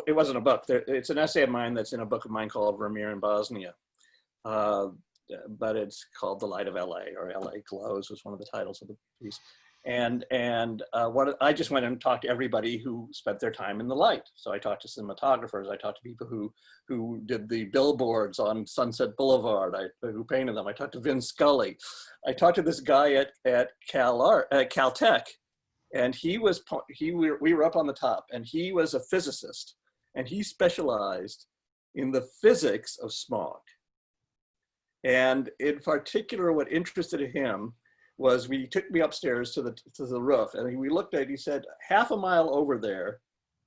it wasn't a book. It's an essay of mine that's in a book of mine called Vermeer in Bosnia, but it's called The Light of LA, or LA Glows was one of the titles of the piece. And what I just went and talked to everybody who spent their time in the light. So I talked to cinematographers, I talked to people who did the billboards on Sunset Boulevard, who painted them. I talked to Vin Scully. I talked to this guy at Caltech, and we were up on the top, and he was a physicist, and he specialized in the physics of smog. And in particular, what interested him was, we took me upstairs to the roof, and we looked at it. He said, half a mile over there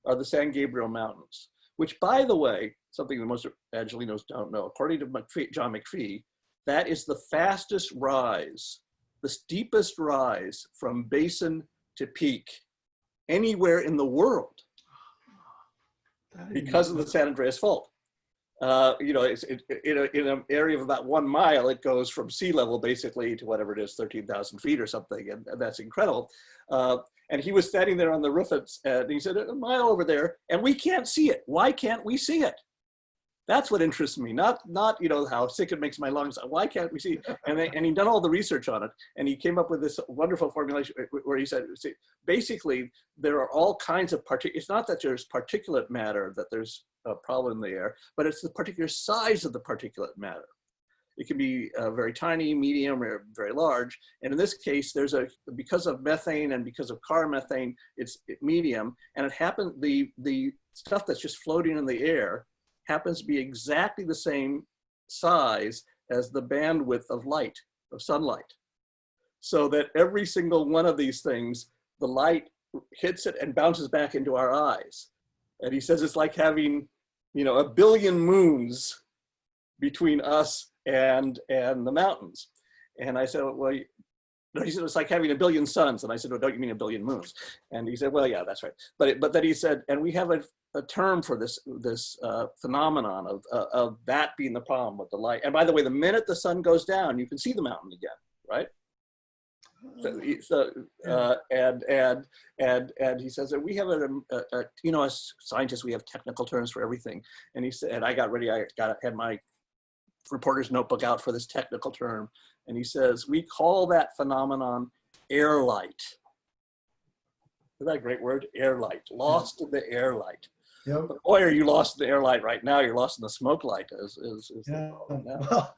are the San Gabriel Mountains, which, by the way, something that most Angelinos don't know, according to John McPhee, that is the fastest rise, the steepest rise from basin to peak anywhere in the world, because of the San Andreas Fault. You know, it's in an area of about 1 mile, it goes from sea level basically to whatever it is, 13,000 feet or something, and that's incredible. And he was standing there on the roof, and he said, a mile over there, and we can't see it. Why can't we see it? That's what interests me, not you know, how sick it makes my lungs. Why can't we see it? And he'd done all the research on it, and he came up with this wonderful formulation where he said, see, basically, there are all kinds of it's not that there's particulate matter, that there's a problem in the air, but it's the particular size of the particulate matter. It can be very tiny, medium, or very large. And in this case, because of methane and because of car methane, it's medium. And it happened, the stuff that's just floating in the air happens to be exactly the same size as the bandwidth of light, of sunlight. So that every single one of these things, the light hits it and bounces back into our eyes. And he says it's like having, you know, 1 billion moons between us and the mountains. And I said, well, no, he said, it's like having 1 billion suns. And I said, well, don't you mean 1 billion moons? And he said, well, yeah, that's right. But then he said, and we have a term for this phenomenon of that being the problem with the light. And by the way, the minute the sun goes down, you can see the mountain again, right? And he says that we have you know, as scientists, we have technical terms for everything. And he said, and I got ready, had my reporter's notebook out for this technical term. And he says, we call that phenomenon air light. Isn't that a great word? Air light, lost in the air light. Yep. But boy, are you lost in the air light right now. You're lost in the smoke light. Yeah. Well,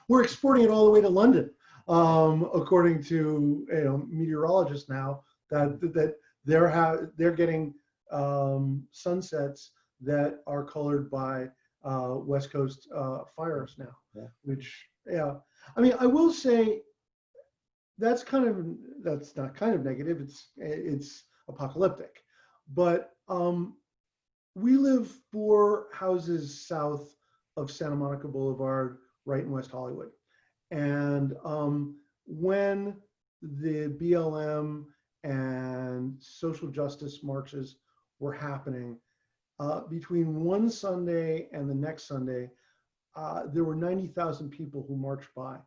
we're exporting it all the way to London. According to, you know, meteorologists now, that they're getting sunsets that are colored by West Coast fires now. Yeah. Which, yeah, I mean, I will say that's not kind of negative. It's apocalyptic, but we live 4 houses south of Santa Monica Boulevard, right in West Hollywood. And when the BLM and social justice marches were happening, between one Sunday and the next Sunday, there were 90,000 people who marched by.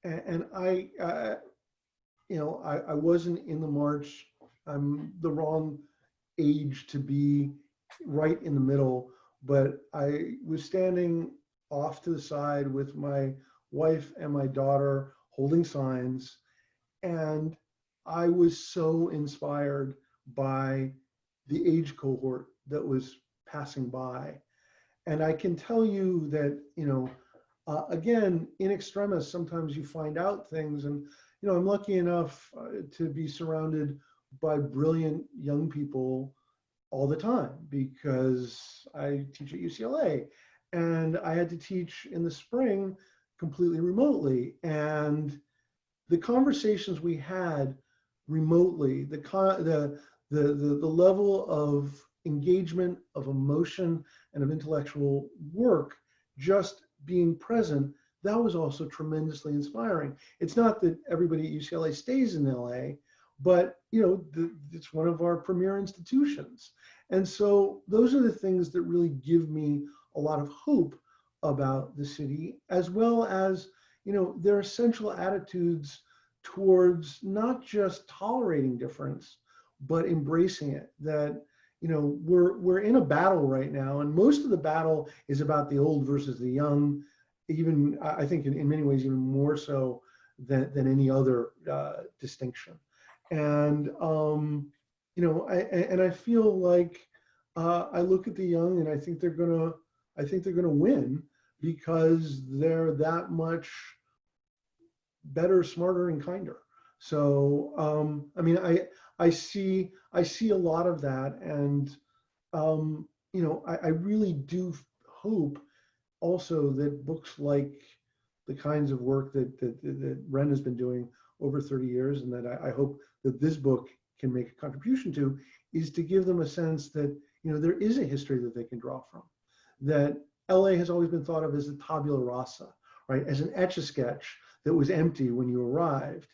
And I, you know, I wasn't in the march I'm the wrong age to be right in the middle, but I was standing off to the side with my wife and my daughter holding signs, and I was so inspired by the age cohort that was passing by. And I can tell you that, again, in extremis, sometimes you find out things. And, I'm lucky enough to be surrounded by brilliant young people all the time because I teach at UCLA. And I had to teach in the spring completely remotely. And the conversations we had remotely, the level of engagement, of emotion, and of intellectual work, just being present, that was also tremendously inspiring. It's not that everybody at UCLA stays in LA, but it's one of our premier institutions. And so those are the things that really give me a lot of hope about the city, as well as their essential attitudes towards not just tolerating difference, but embracing it. That we're in a battle right now, and most of the battle is about the old versus the young. Even I think in many ways even more so than any other distinction. And I feel like I look at the young and I think they're gonna win because they're that much better, smarter, and kinder. So I see a lot of that, and I really do hope also that books like the kinds of work that Ren has been doing over 30 years, and that I hope that this book can make a contribution to, is to give them a sense that there is a history that they can draw from. That LA has always been thought of as a tabula rasa, right? As an etch-a-sketch that was empty when you arrived.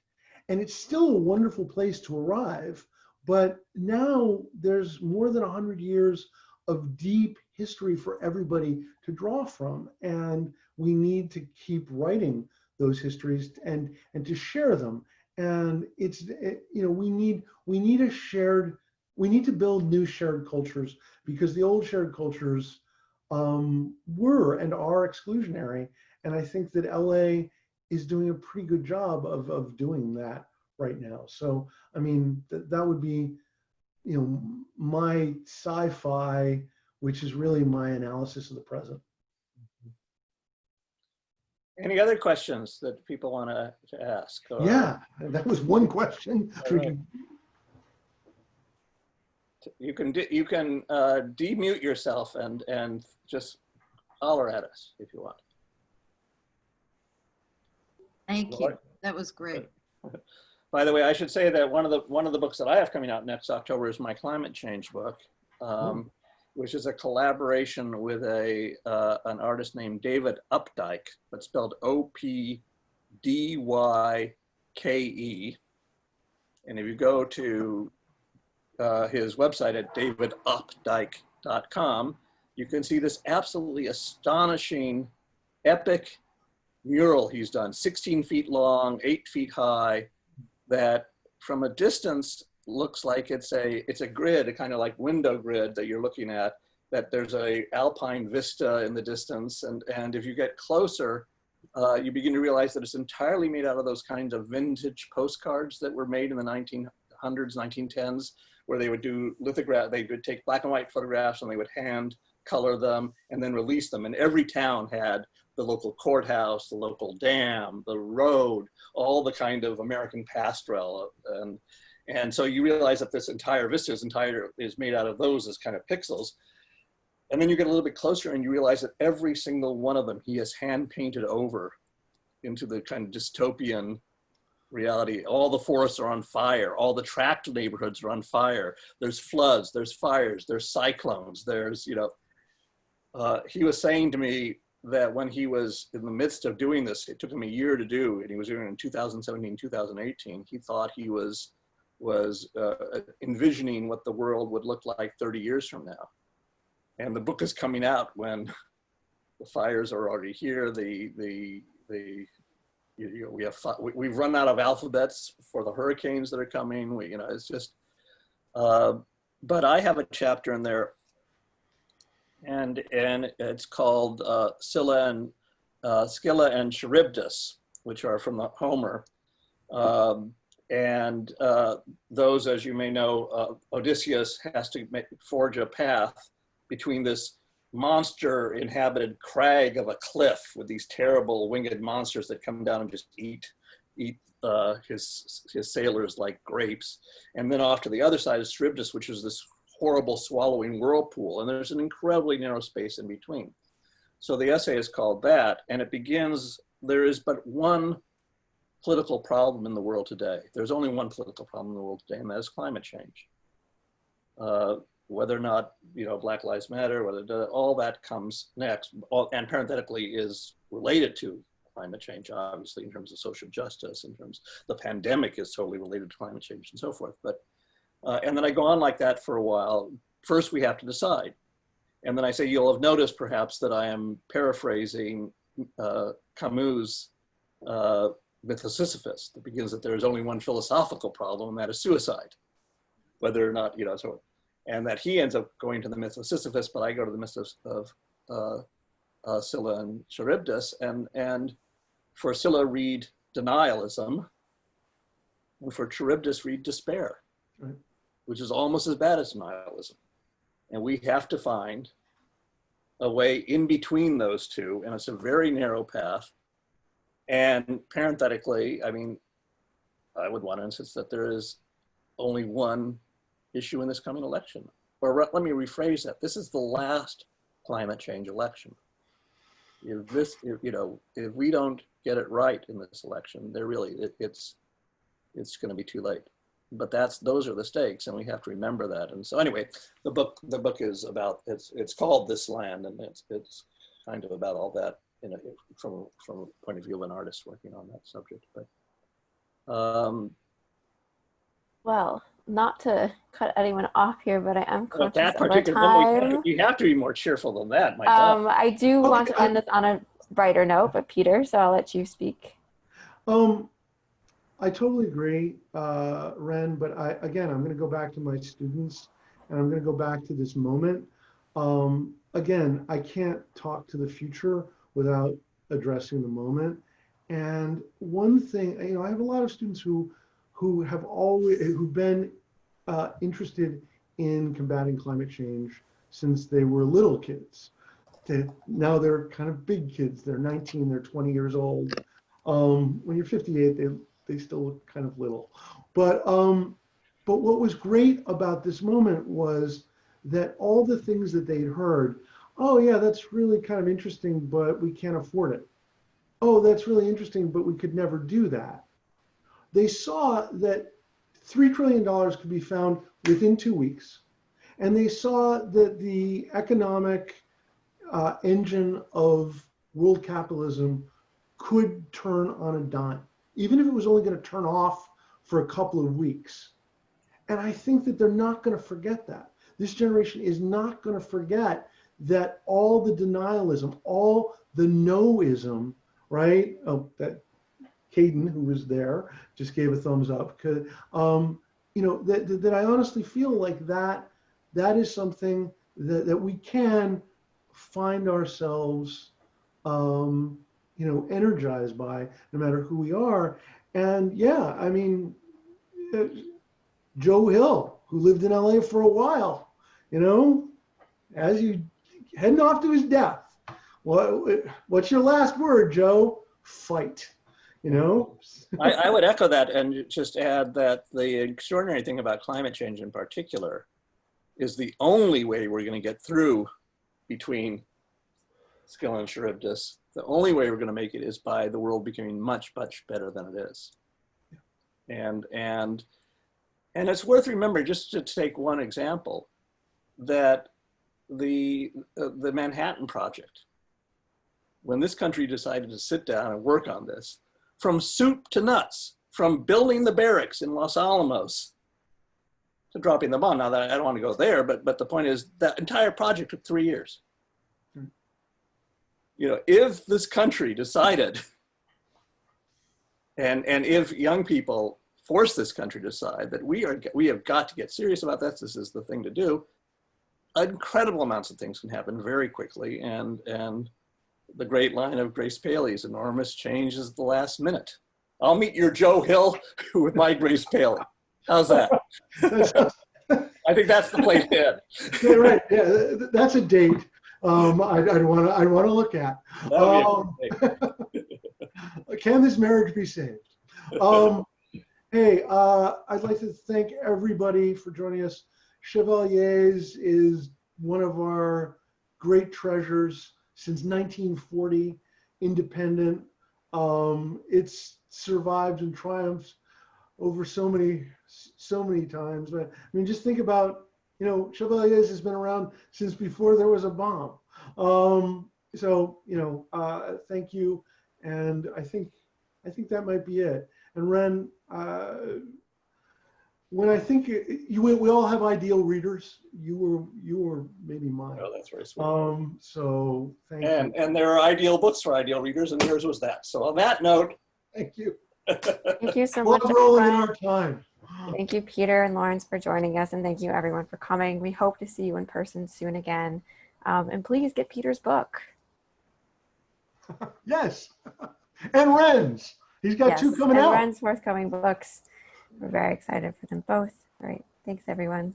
And it's still a wonderful place to arrive, but now there's more than 100 years of deep history for everybody to draw from. And we need to keep writing those histories and to share them. And we need to build new shared cultures, because the old shared cultures were and are exclusionary. And I think that LA is doing a pretty good job of doing that right now. So, that would be, my sci-fi, which is really my analysis of the present. Any other questions that people want to ask? Or... Yeah, that was one question. Right. You can demute yourself and just holler at us if you want. Thank you. That was great. By the way, I should say that one of the books that I have coming out next October is my climate change book, which is a collaboration with an artist named David Updike, but spelled O-P-D-Y-K-E. And if you go to his website at davidupdike.com, you can see this absolutely astonishing, epic mural he's done, 16 feet long, 8 feet high, that from a distance looks like it's a grid, a kind of like window grid that you're looking at, that there's a alpine vista in the distance. And if you get closer, you begin to realize that it's entirely made out of those kinds of vintage postcards that were made in the 1900s, 1910s, where they would do lithograph, they would take black and white photographs and they would hand color them and then release them. And every town had the local courthouse, the local dam, the road, all the kind of American pastoral. And so you realize that this entire vista is made out of those as kind of pixels. And then you get a little bit closer and you realize that every single one of them he has hand painted over into the kind of dystopian reality. All the forests are on fire. All the tract neighborhoods are on fire. There's floods, there's fires, there's cyclones, there's, he was saying to me that when he was in the midst of doing this, it took him a year to do, and he was doing it in 2017, 2018. He thought he was envisioning what the world would look like 30 years from now. And the book is coming out when the fires are already here. We've run out of alphabets for the hurricanes that are coming. It's just, But I have a chapter in there, and it's called Scylla and Charybdis, which are from the Homer. Those, as you may know, Odysseus has to forge a path between this monster-inhabited crag of a cliff with these terrible winged monsters that come down and just eat his sailors like grapes, and then off to the other side is Charybdis, which is this horrible swallowing whirlpool, and there's an incredibly narrow space in between. So the essay is called that, and it begins, there is but one political problem in the world today. There's only one political problem in the world today, and that is climate change. Whether or not, Black Lives Matter, all that comes next, and parenthetically is related to climate change, obviously, in terms of social justice, in terms the pandemic is totally related to climate change and so forth. But, and then I go on like that for a while. First, we have to decide. And then I say, you'll have noticed perhaps that I am paraphrasing Camus' Myth of Sisyphus, that begins that there is only one philosophical problem, and that is suicide. Whether or not, and that he ends up going to the Myth of Sisyphus, but I go to the Myth of Scylla and Charybdis, and for Scylla read denialism, and for Charybdis read despair, right, which is almost as bad as denialism. And we have to find a way in between those two, and it's a very narrow path. And parenthetically, I mean, I would want to insist that there is only one issue in this coming election. Or let me rephrase that. This is the last climate change election. If we don't get it right in this election, it's going to be too late. But those are the stakes, and we have to remember that. And so anyway, the book is about, it's called This Land, and it's kind of about all that from a point of view of an artist working on that subject. But well, not to cut anyone off here, but I am conscious that of our particular time. you have to be more cheerful than that. My God. I do want to end this on a brighter note, but Peter, so I'll let you speak. I totally agree, Ren, but I'm going to go back to my students, and I'm going to go back to this moment. Again, I can't talk to the future without addressing the moment. And one thing, I have a lot of students who've been interested in combating climate change since they were little kids. Now they're kind of big kids. They're 19, they're 20 years old. When you're 58, they still look kind of little. But what was great about this moment was that all the things that they'd heard, oh yeah, that's really kind of interesting, but we can't afford it. Oh, that's really interesting, but we could never do that. They saw that $3 trillion could be found within 2 weeks. And they saw that the economic engine of world capitalism could turn on a dime, even if it was only going to turn off for a couple of weeks. And I think that they're not going to forget that. This generation is not going to forget that all the denialism, all the noism, right? Oh, that Caden, who was there, just gave a thumbs up. That I honestly feel like that is something that we can find ourselves, energized by, no matter who we are. And yeah, I mean, Joe Hill, who lived in LA for a while, as you heading off to his death, what's your last word, Joe? Fight. I would echo that and just add that the extraordinary thing about climate change in particular is the only way we're going to get through between Scylla and Charybdis. The only way we're going to make it is by the world becoming much, much better than it is. And it's worth remembering, just to take one example, that the Manhattan Project, when this country decided to sit down and work on this, from soup to nuts, from building the barracks in Los Alamos to dropping the bomb. Now, that I don't want to go there, but the point is that entire project took 3 years. If this country decided, and if young people force this country to decide that we have got to get serious about this. This is the thing to do. Incredible amounts of things can happen very quickly, and the great line of Grace Paley's, enormous change is at the last minute. I'll meet your Joe Hill with my Grace Paley. How's that? I think that's the place to end. Yeah, right. Yeah, that's a date I'd want to look at. Can this marriage be saved? Hey, I'd like to thank everybody for joining us. Chevaliers is one of our great treasures since 1940, independent. It's survived and triumphed over so many times. But I mean, just think about, Chevaliers has been around since before there was a bomb. Thank you. And I think that might be it. And Ren, when I think we all have ideal readers, you were maybe mine. Oh, that's very sweet. So thank you. And there are ideal books for ideal readers, and yours was that. So on that note, Thank you. Thank you so We're much. rolling in everyone. our time. Thank you, Peter and Lawrence, for joining us, and thank you everyone for coming. We hope to see you in person soon again. And please get Peter's book. Yes. And Ren's. He's got two coming and out. Ren's forthcoming books. We're very excited for them both. All right. Thanks, everyone.